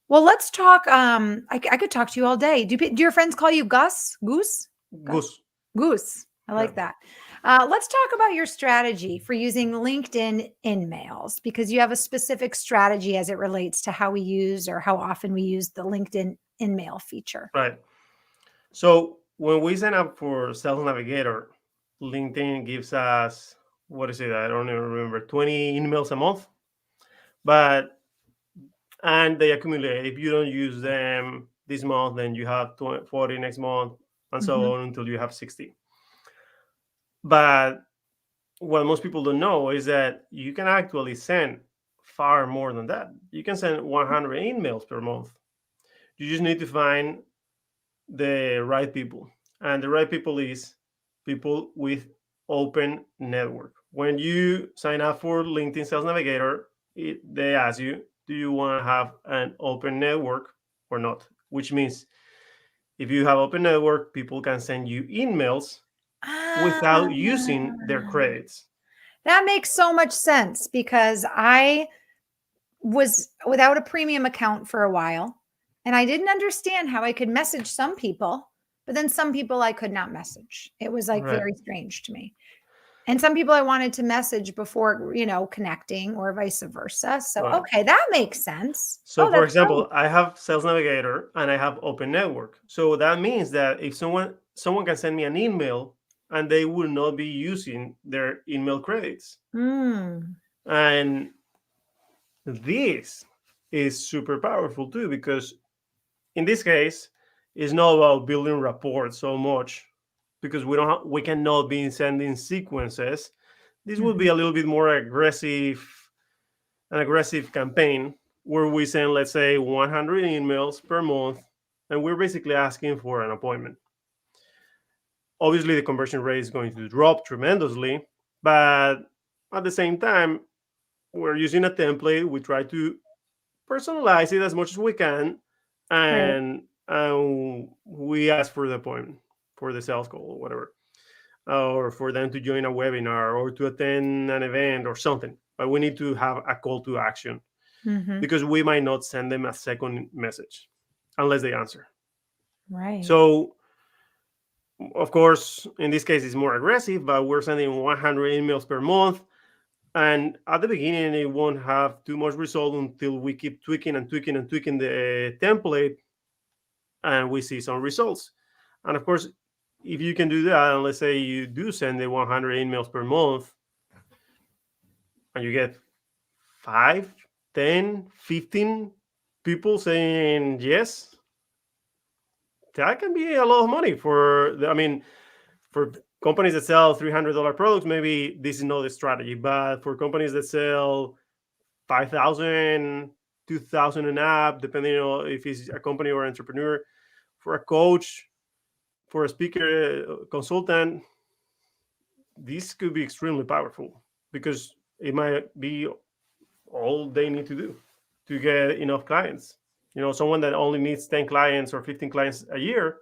Well, let's talk. I could talk to you all day. Do your friends call you Gus? Goose? Gus? Goose. Goose. I Yeah, like that. Let's talk about your strategy for using LinkedIn InMails because you have a specific strategy as it relates to how we use or how often we use the LinkedIn InMail feature. right. So when we sign up for Sales Navigator, LinkedIn gives us, what is it? I don't even remember, 20 emails a month. But and they accumulate. If you don't use them this month, then you have 20, 40 next month, and Mhm. so on until you have 60. But what most people don't know is that you can actually send far more than that. You can send 100 emails per month. You just need to find the right people. And the right people is people with open network. When you sign up for LinkedIn Sales Navigator, they ask you, do you want to have an open network or not? Which means if you have open network, people can send you emails Ah, without using their credits. that makes so much sense because I was without a premium account for a while and I didn't understand how I could message some people, but then some people I could not message. It was like Right. very strange to me. And some people I wanted to message before, connecting or vice versa. So, Right. okay, that makes sense. So, Oh, for that's great. example, I have Sales Navigator and I have Open Network. So that means that if someone can send me an email and they will not be using their email credits, Mm, and this is super powerful too because in this case, it's not about building rapport so much because we cannot be sending sequences. This will be mhm. a little bit more aggressive, an aggressive campaign where we send, let's say, 100 emails per month, and we're basically asking for an appointment. Obviously, the conversion rate is going to drop tremendously, but at the same time, we're using a template. We try to personalize it as much as we can, Right. and we ask for the appointment, for the sales call or whatever, or for them to join a webinar or to attend an event or something. But we need to have a call to action Mhm. because we might not send them a second message unless they answer. Right. So, of course, in this case, it's more aggressive, but we're sending 100 emails per month. And at the beginning, it won't have too much result until we keep tweaking and tweaking and tweaking the template and we see some results. And of course, if you can do that, and let's say you do send the 100 emails per month and you get 5, 10, 15 people saying yes, that can be a lot of money I mean, for companies that sell $300 products, maybe this is not the strategy. But for companies that sell 5,000, 2,000 an app, depending on if it's a company or entrepreneur, for a coach, for a speaker, consultant, this could be extremely powerful because it might be all they need to do to get enough clients. Someone that only needs 10 clients or 15 clients a year,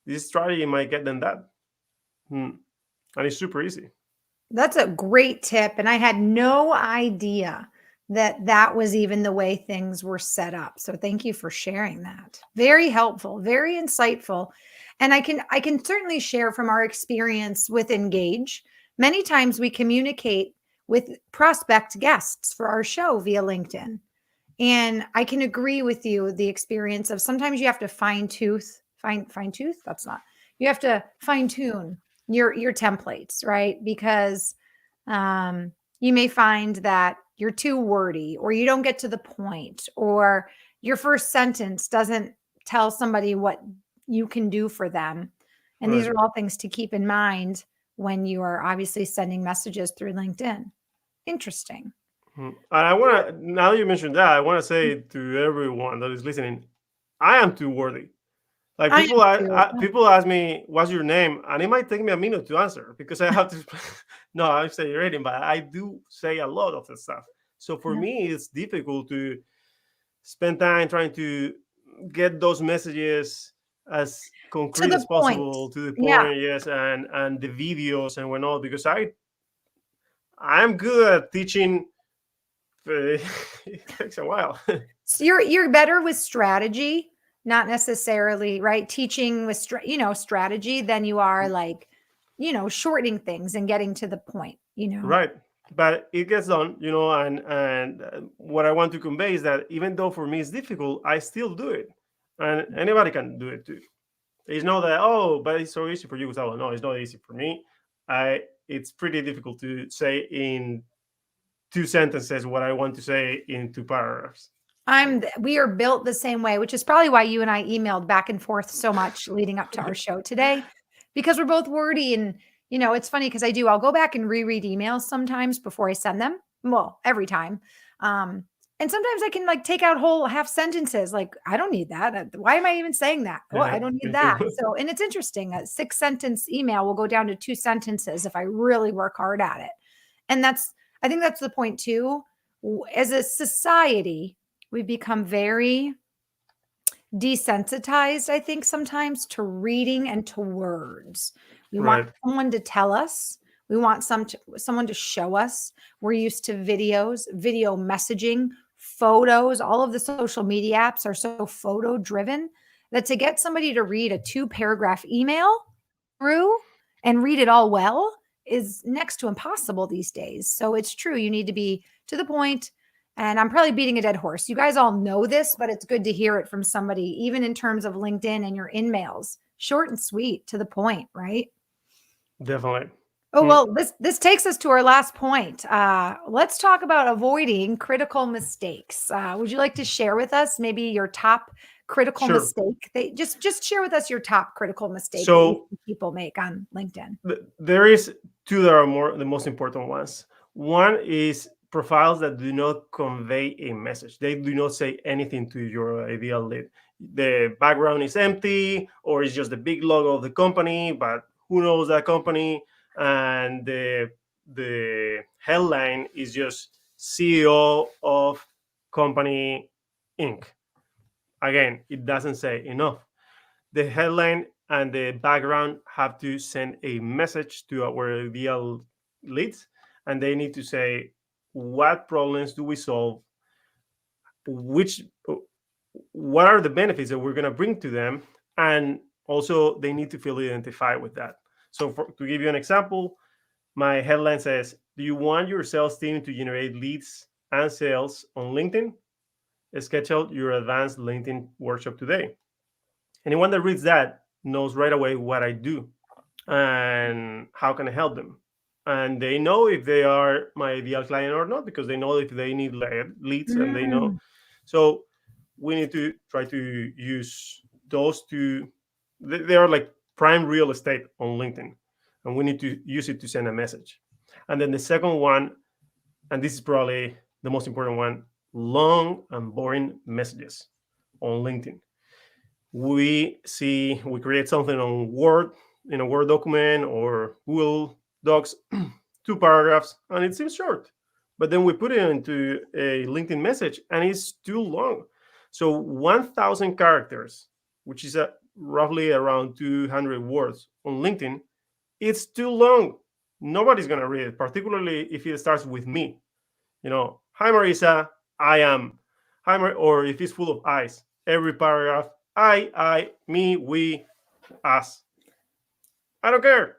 this strategy might get them that. Hmm. And it's super easy. That's a great tip, and I had no idea that that was even the way things were set up. So thank you for sharing that. Very helpful, very insightful. And I can certainly share from our experience with Engage. Many times we communicate with prospect guests for our show via LinkedIn. And I can agree with you the experience of sometimes you have to fine tooth, that's not. You have to fine tune your templates, right? Because um you may find that you're too wordy or you don't get to the point or your first sentence doesn't tell somebody what you can do for them. And these Right. are all things to keep in mind when you are obviously sending messages through LinkedIn. Interesting. And I want to, now that you mentioned that, I want to say to everyone that is listening, I am too worthy. Like I am too. people ask me, "What's your name?" and it might take me a minute to answer because I have to. No, I'm exaggerating, but I do say a lot of the stuff. So for Yeah. me, it's difficult to spend time trying to get those messages as To concrete the as point. possible to the Yeah. point. Yes, and the videos and whatnot because I'm good at teaching. It takes a while. So you're better with strategy, not necessarily, right? Teaching with strategy than you are like, shortening things and getting to the point. Right. But it gets done, and what I want to convey is that even though for me it's difficult, I still do it, and anybody can do it too. It's not that, oh, but it's so easy for you, Gustavo. No, it's not easy for me. It's pretty difficult to say in 2 sentences what I want to say in 2 paragraphs. So, We are built the same way, which is probably why you and I emailed back and forth so much leading up to our show today, because we're both wordy and It's funny because I'll go back and reread emails sometimes before I send them. Well, every time. And sometimes I can like take out whole half sentences. Like, I don't need that. Why am I even saying that? Oh, I Yeah, don't need me that. too. So, and it's interesting. A 6 sentence email will go down to 2 sentences if I really work hard at it. And I think that's the point too. As a society, we've become very desensitized, I think, sometimes to reading and to words. We want Right. someone to tell us. We want someone to show us. We're used to videos, video messaging, photos. All of the social media apps are so photo driven that to get somebody to read a 2 paragraph email through and read it all well is next to impossible these days. So it's true. You need to be to the point, and I'm probably beating a dead horse. You guys all know this, but it's good to hear it from somebody, even in terms of LinkedIn and your InMails. Short and sweet, to the point, right? Definitely. Oh, Mm, well, this takes us to our last point. Let's talk about avoiding critical mistakes. Would you like to share with us maybe your top critical sure. mistake? Just share with us your top critical mistake that you So see people make on LinkedIn. there is two that are more the most important ones. One is profiles that do not convey a message. They do not say anything to your ideal lead. The background is empty, or it's just the big logo of the company, but who knows that company? And the headline is just CEO of company Inc. Again, it doesn't say enough. The headline and the background have to send a message to our ideal leads, and they need to say what problems do we solve, which what are the benefits that we're going to bring to them, and also they need to feel identified with that. So to give you an example, my headline says, do you want your sales team to generate leads and sales on LinkedIn? Schedule your advanced LinkedIn workshop today. Anyone that reads that knows right away what I do and how can I help them. And they know if they are my ideal client or not, because they know if they need leads, and they know. Mm, So we need to try to use those two. They are like prime real estate on LinkedIn, and we need to use it to send a message. And then the second one, and this is probably the most important one, long and boring messages on LinkedIn. We create something on Word, in a Word document or Google Docs, 2 paragraphs, and it seems short. But then we put it into a LinkedIn message, and it's too long. So 1,000 characters, which is roughly around 200 words on LinkedIn, it's too long. Nobody's gonna read it, particularly if it starts with me. Hi Marisa, I am. Or if it's full of I's, every paragraph, me, we, us. I don't care.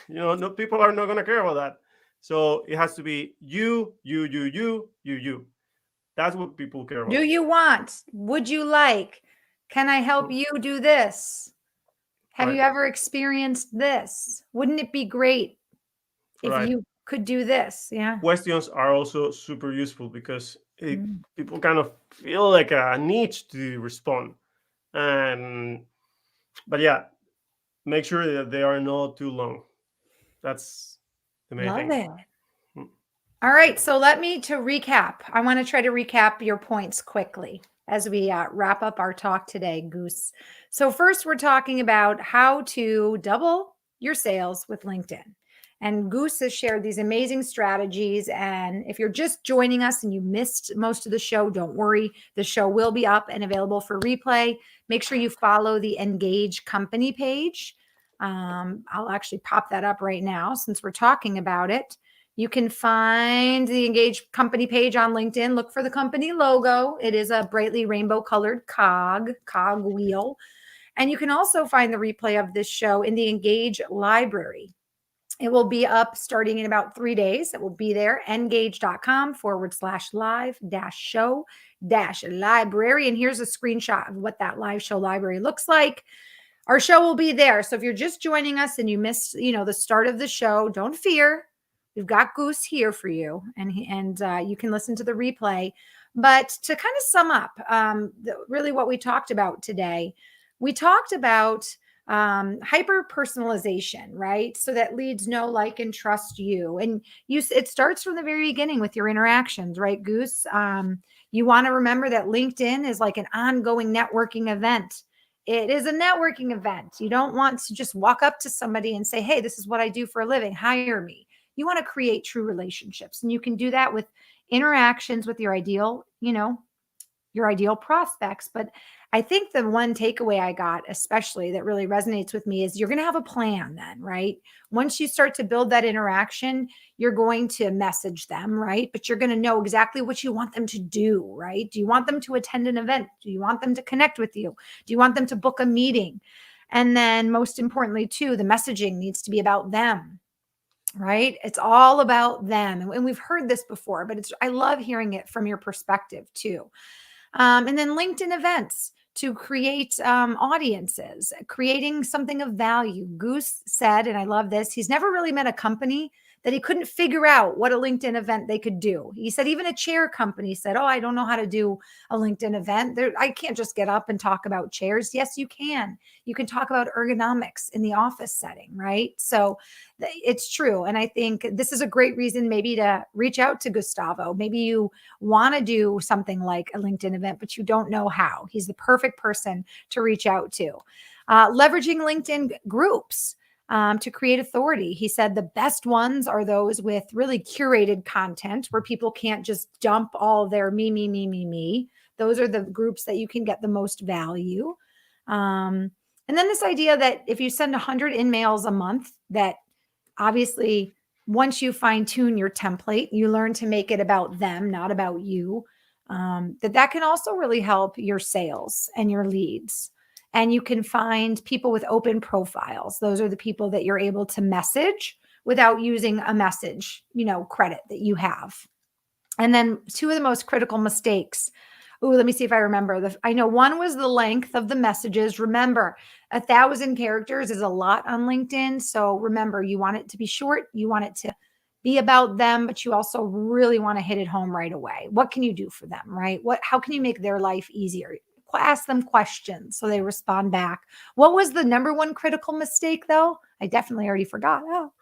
No, people are not gonna care about that. So it has to be you, you, you, you, you, you. That's what people care do about. you want? Would you like? Can I help Mm, you do this? Have you right, ever experienced this? Wouldn't it be great if right. you could do this? Yeah. Questions are also super useful because Mm. people kind of feel like a need to respond. And but yeah, make sure that they are not too long. That's the main Love thing. it. Mm, All right. So let me to recap. I want to try to recap your points quickly as we wrap up our talk today, Goose. So first, we're talking about how to double your sales with LinkedIn. And Goose has shared these amazing strategies. And if you're just joining us and you missed most of the show, don't worry. The show will be up and available for replay. Make sure you follow the Engage company page. I'll actually pop that up right now since we're talking about it. You can find the Engage company page on LinkedIn. Look for the company logo. It is a brightly rainbow colored cog wheel. And you can also find the replay of this show in the Engage library. It will be up starting in about 3 days. It will be there, engage.com/live-show-library. And here's a screenshot of what that live show library looks like. Our show will be there. So if you're just joining us and you missed, the start of the show, don't fear. We've got Goose here for you, and you can listen to the replay. But to kind of sum up, really what we talked about today, we talked about Hyper personalization, right? So that leads know, like, and trust you. And it starts from the very beginning with your interactions, right, Goose? You want to remember that LinkedIn is like an ongoing networking event. It is a networking event. You don't want to just walk up to somebody and say, hey, this is what I do for a living, hire me. You want to create true relationships. And you can do that with interactions with your ideal, your ideal prospects. But I think the one takeaway I got, especially that really resonates with me, is you're going to have a plan then, right? Once you start to build that interaction, you're going to message them, right? But you're going to know exactly what you want them to do, right? Do you want them to attend an event? Do you want them to connect with you? Do you want them to book a meeting? And then most importantly, too, the messaging needs to be about them, right? It's all about them. And we've heard this before, but I love hearing it from your perspective too. And then LinkedIn events to create audiences, creating something of value. Goose said, and I love this, he's never really met a company that he couldn't figure out what a LinkedIn event they could do. He said even a chair company said, oh, I don't know how to do a LinkedIn event. I can't just get up and talk about chairs. Yes, you can. You can talk about ergonomics in the office setting, right? So it's true. And I think this is a great reason maybe to reach out to Gustavo. Maybe you want to do something like a LinkedIn event, but you don't know how. He's the perfect person to reach out to. Leveraging LinkedIn groups to create authority. He said the best ones are those with really curated content where people can't just dump all their me, me, me, me, me. Those are the groups that you can get the most value. And then this idea that if you send 100 InMails a month, that obviously once you fine tune your template, you learn to make it about them, not about you. That can also really help your sales and your leads. And you can find people with open profiles. Those are the people that you're able to message without using a message, credit that you have. And then two of the most critical mistakes. Oh, let me see if I remember. I know one was the length of the messages. Remember, 1,000 characters is a lot on LinkedIn. So remember, you want it to be short. You want it to be about them, but you also really want to hit it home right away. What can you do for them, right? How can you make their life easier? Ask them questions so they respond back. What was the number one critical mistake, though? I definitely already forgot. Oh,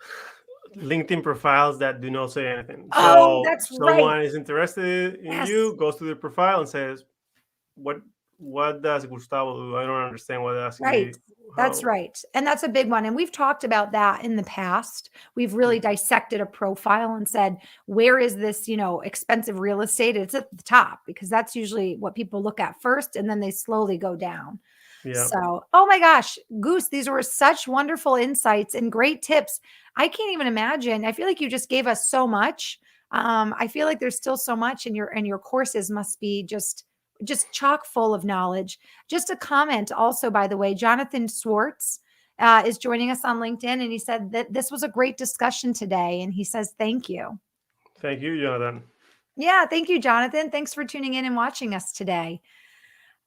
LinkedIn profiles that do not say anything. oh, So that's right. someone is interested in Yes. you, goes to the profile and says, "What what does Gustavo do? I don't understand what they're asking Right. me. That's How?" right. And that's a big one. And we've talked about that in the past. We've really Mhm. dissected a profile and said, where is this, expensive real estate? It's at the top because that's usually what people look at first and then they slowly go down. Yeah. So, oh my gosh, Goose, these were such wonderful insights and great tips. I can't even imagine. I feel like you just gave us so much. I feel like there's still so much in your courses must be just chock full of knowledge. Just a comment also, by the way, Jonathan Swartz is joining us on LinkedIn, and he said that this was a great discussion today. And he says, thank you. Thank you, Jonathan. Yeah, thank you, Jonathan. Thanks for tuning in and watching us today.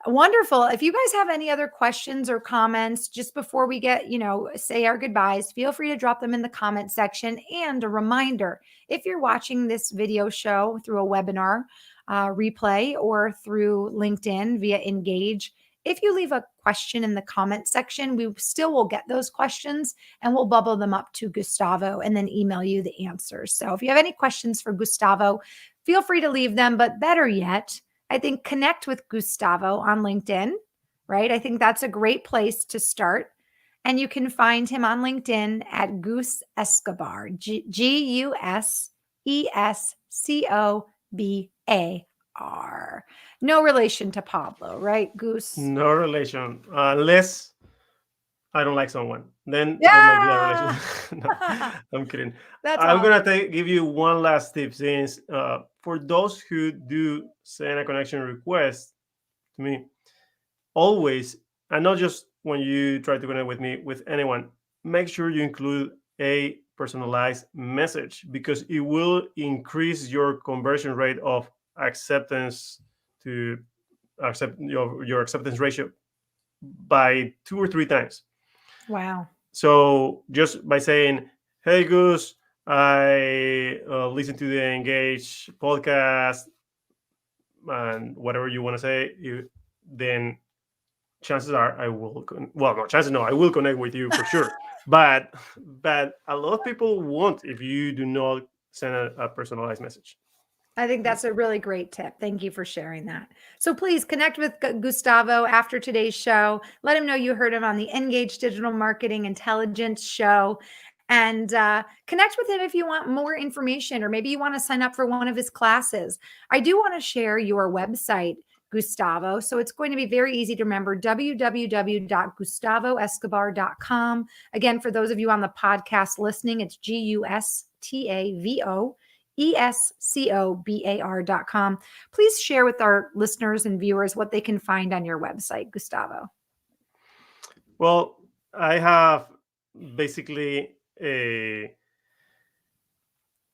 Wonderful. If you guys have any other questions or comments just before we say our goodbyes, feel free to drop them in the comment section. And a reminder, if you're watching this video show through a webinar replay or through LinkedIn via Engage, if you leave a question in the comment section, we still will get those questions and we'll bubble them up to Gustavo and then email you the answers. So if you have any questions for Gustavo, feel free to leave them. But better yet, I think connect with Gustavo on LinkedIn, right? I think that's a great place to start. And you can find him on LinkedIn at Goose Escobar, Gusescobar. No relation to Pablo, right, Goose? No relation, unless I don't like someone. Then there might be a relation. Yeah. No, I'm kidding. That's I'm gonna awesome. give you one last tip, since for those who do send a connection request to me, always, and not just when you try to connect with me, with anyone, make sure you include a personalized message, because it will increase your conversion rate of acceptance to accept your acceptance ratio by 2 or 3 times. Wow. So just by saying, "Hey Goose, I listen to the Engage podcast," and whatever you want to say, then chances are I will. Well, no, chances no, I will connect with you for sure. But a lot of people won't if you do not send a personalized message. I think that's a really great tip. Thank you for sharing that. So please connect with Gustavo after today's show. Let him know you heard him on the Engage Digital Marketing Intelligence show. And connect with him if you want more information, or maybe you want to sign up for one of his classes. I do want to share your website, Gustavo. So it's going to be very easy to remember: www.gustavoescobar.com. Again, for those of you on the podcast listening, it's GUSTAVOESCOBAR.com. Please share with our listeners and viewers what they can find on your website, Gustavo. Well, I have basically a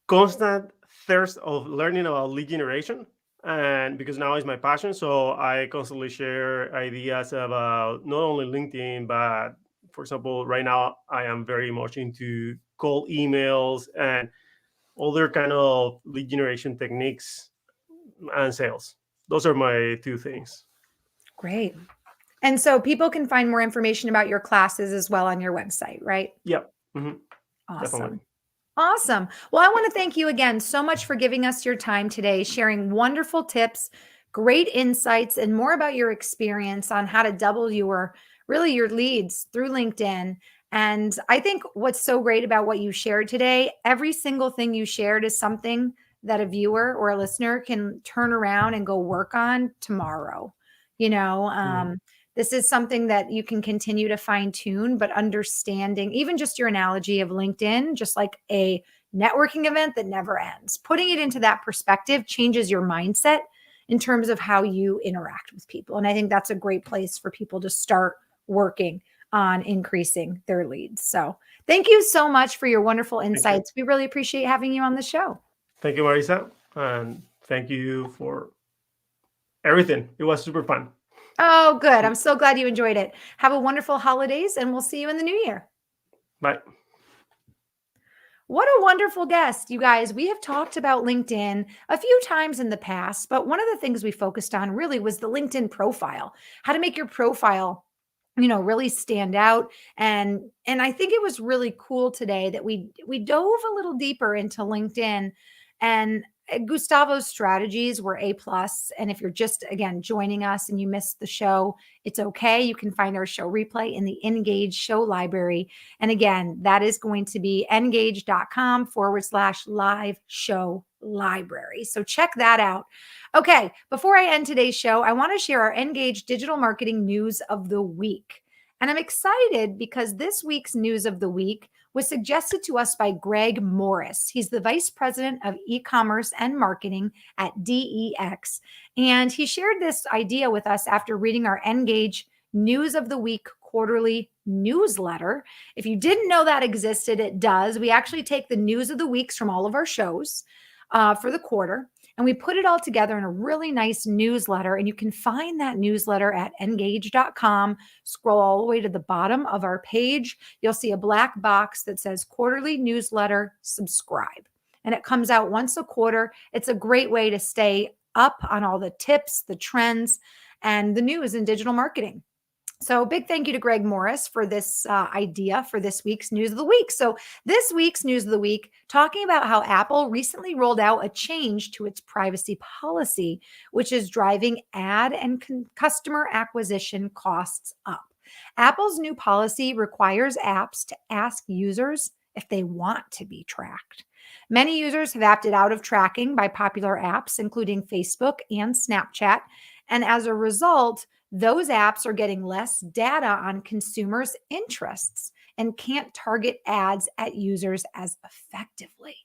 constant thirst of learning about lead generation, and because now it's my passion, so I constantly share ideas about not only LinkedIn, but for example, right now I am very much into cold emails and other kind of lead generation techniques and sales. Those are my two things. Great. And so people can find more information about your classes as well on your website, right? Yep. Hmm. Definitely. Awesome. Awesome. Well, I want to thank you again so much for giving us your time today, sharing wonderful tips, great insights, and more about your experience on how to double your leads through LinkedIn. And I think what's so great about what you shared today, every single thing you shared is something that a viewer or a listener can turn around and go work on tomorrow. You know, Mhm. this is something that you can continue to fine tune, but understanding even just your analogy of LinkedIn, just like a networking event that never ends, putting it into that perspective changes your mindset in terms of how you interact with people. And I think that's a great place for people to start working on increasing their leads. So thank you so much for your wonderful Thank you. insights. We really appreciate having you on the show. Thank you, Marisa. And thank you for everything. It was super fun. Oh, good. I'm so glad you enjoyed it. Have a wonderful holidays, and we'll see you in the new year. Bye. What a wonderful guest, you guys. We have talked about LinkedIn a few times in the past, but one of the things we focused on really was the LinkedIn profile, how to make your profile, really stand out. And I think it was really cool today that we dove a little deeper into LinkedIn, and Gustavo's strategies were A plus. And if you're just again joining us and you missed the show, it's okay. You can find our show replay in the Engage show library. And again, that is going to be engage.com/live show library. So check that out. Okay, before I end today's show, I want to share our Engage digital marketing news of the week. And I'm excited because this week's news of the week was suggested to us by Greg Morris. He's the Vice President of E-commerce and Marketing at DEX. And he shared this idea with us after reading our Engage News of the Week quarterly newsletter. If you didn't know that existed, it does. We actually take the news of the weeks from all of our shows for the quarter, and we put it all together in a really nice newsletter. And you can find that newsletter at engage.com. Scroll all the way to the bottom of our page. You'll see a black box that says quarterly newsletter, subscribe. And it comes out once a quarter. It's a great way to stay up on all the tips, the trends, and the news in digital marketing. So big thank you to Greg Morris for this idea for this week's News of the Week. So this week's News of the Week, talking about how Apple recently rolled out a change to its privacy policy, which is driving ad and customer acquisition costs up. Apple's new policy requires apps to ask users if they want to be tracked. Many users have opted out of tracking by popular apps, including Facebook and Snapchat. And as a result, those apps are getting less data on consumers' interests and can't target ads at users as effectively.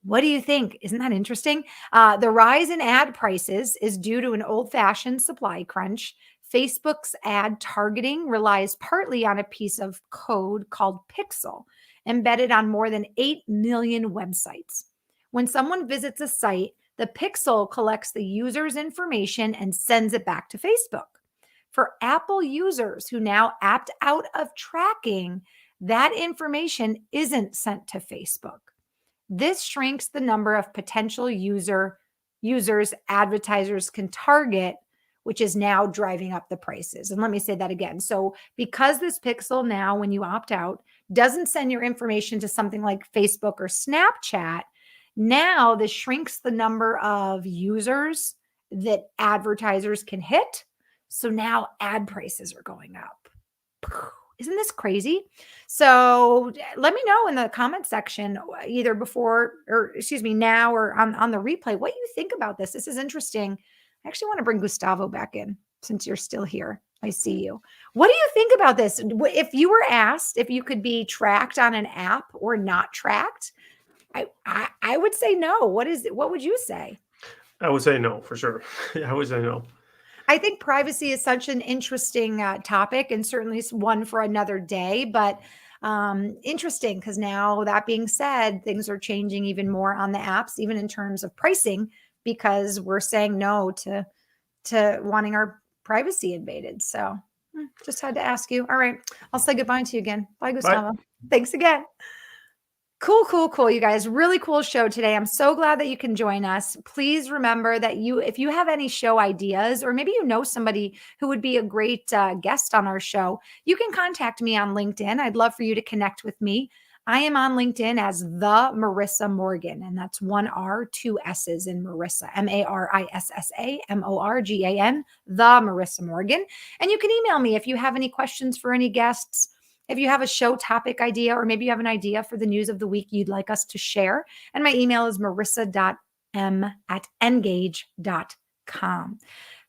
What do you think? Isn't that interesting? The rise in ad prices is due to an old-fashioned supply crunch. Facebook's ad targeting relies partly on a piece of code called Pixel, embedded on more than 8 million websites. When someone visits a site, the Pixel collects the user's information and sends it back to Facebook. For Apple users who now opt out of tracking, that information isn't sent to Facebook. This shrinks the number of potential users advertisers can target, which is now driving up the prices. And let me say that again. So because this pixel now, when you opt out, doesn't send your information to something like Facebook or Snapchat, now this shrinks the number of users that advertisers can hit. So now ad prices are going up. Isn't this crazy? So let me know in the comment section, either before or excuse me, now or on the replay, what you think about this. This is interesting. I actually want to bring Gustavo back in since you're still here. I see you. What do you think about this? If you were asked if you could be tracked on an app or not tracked, I would say no. What would you say? I would say no for sure. I would say no. I think privacy is such an interesting topic, and certainly one for another day, but interesting because now, that being said, things are changing even more on the apps, even in terms of pricing, because we're saying no to wanting our privacy invaded. So just had to ask you. All right, I'll say goodbye to you again. Bye, Bye. Gustavo. Thanks again. Cool, you guys. Really cool show today. I'm so glad that you can join us. Please remember that if you have any show ideas, or maybe you know somebody who would be a great guest on our show, you can contact me on LinkedIn. I'd love for you to connect with me. I am on LinkedIn as the Marissa Morgan, and that's 1 R, 2 S's in Marissa, MarissAMorgan, the Marissa Morgan. And you can email me if you have any questions for any guests. If you have a show topic idea, or maybe you have an idea for the news of the week you'd like us to share. And my email is marissa.m@engage.com.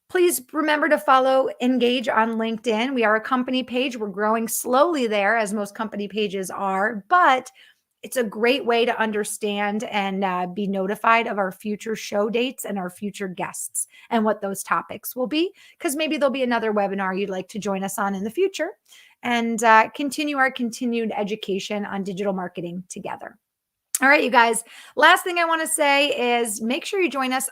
Please remember to follow Engage on LinkedIn. We are a company page. We're growing slowly there, as most company pages are, but it's a great way to understand and be notified of our future show dates and our future guests and what those topics will be, because maybe there'll be another webinar you'd like to join us on in the future, and continue our continued education on digital marketing together. All right, you guys. Last thing I want to say is make sure you join us.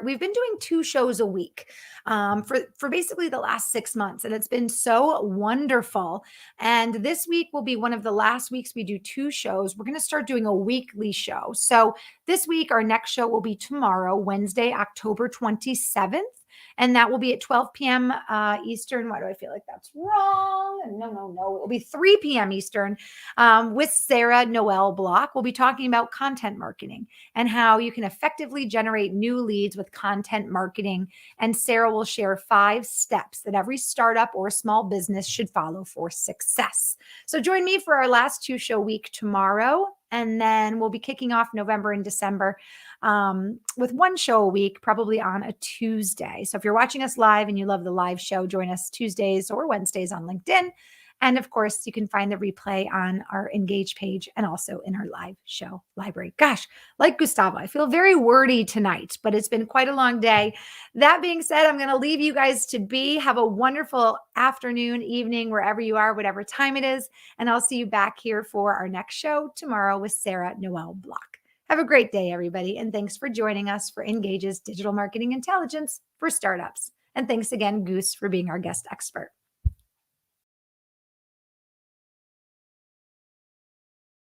We've been doing 2 shows a week for basically the last 6 months, and it's been so wonderful. And this week will be one of the last weeks we do 2 shows. We're going to start doing a weekly show. So this week, our next show will be tomorrow, Wednesday, October 27th. And that will be at 12 p.m. Eastern. Why do I feel like that's wrong? No. It will be 3 p.m. Eastern with Sarah Noel Block. We'll be talking about content marketing and how you can effectively generate new leads with content marketing. And Sarah will share 5 steps that every startup or small business should follow for success. So join me for our last 2 show week tomorrow. And then we'll be kicking off November and December with 1 show a week, probably on a Tuesday. So if you're watching us live and you love the live show, join us Tuesdays or Wednesdays on LinkedIn. And of course, you can find the replay on our Engage page and also in our live show library. Gosh, like Gustavo, I feel very wordy tonight, but it's been quite a long day. That being said, I'm going to leave you guys to be. Have a wonderful afternoon, evening, wherever you are, whatever time it is. And I'll see you back here for our next show tomorrow with Sarah Noel Block. Have a great day, everybody. And thanks for joining us for Engage's Digital Marketing Intelligence for Startups. And thanks again, Goose, for being our guest expert.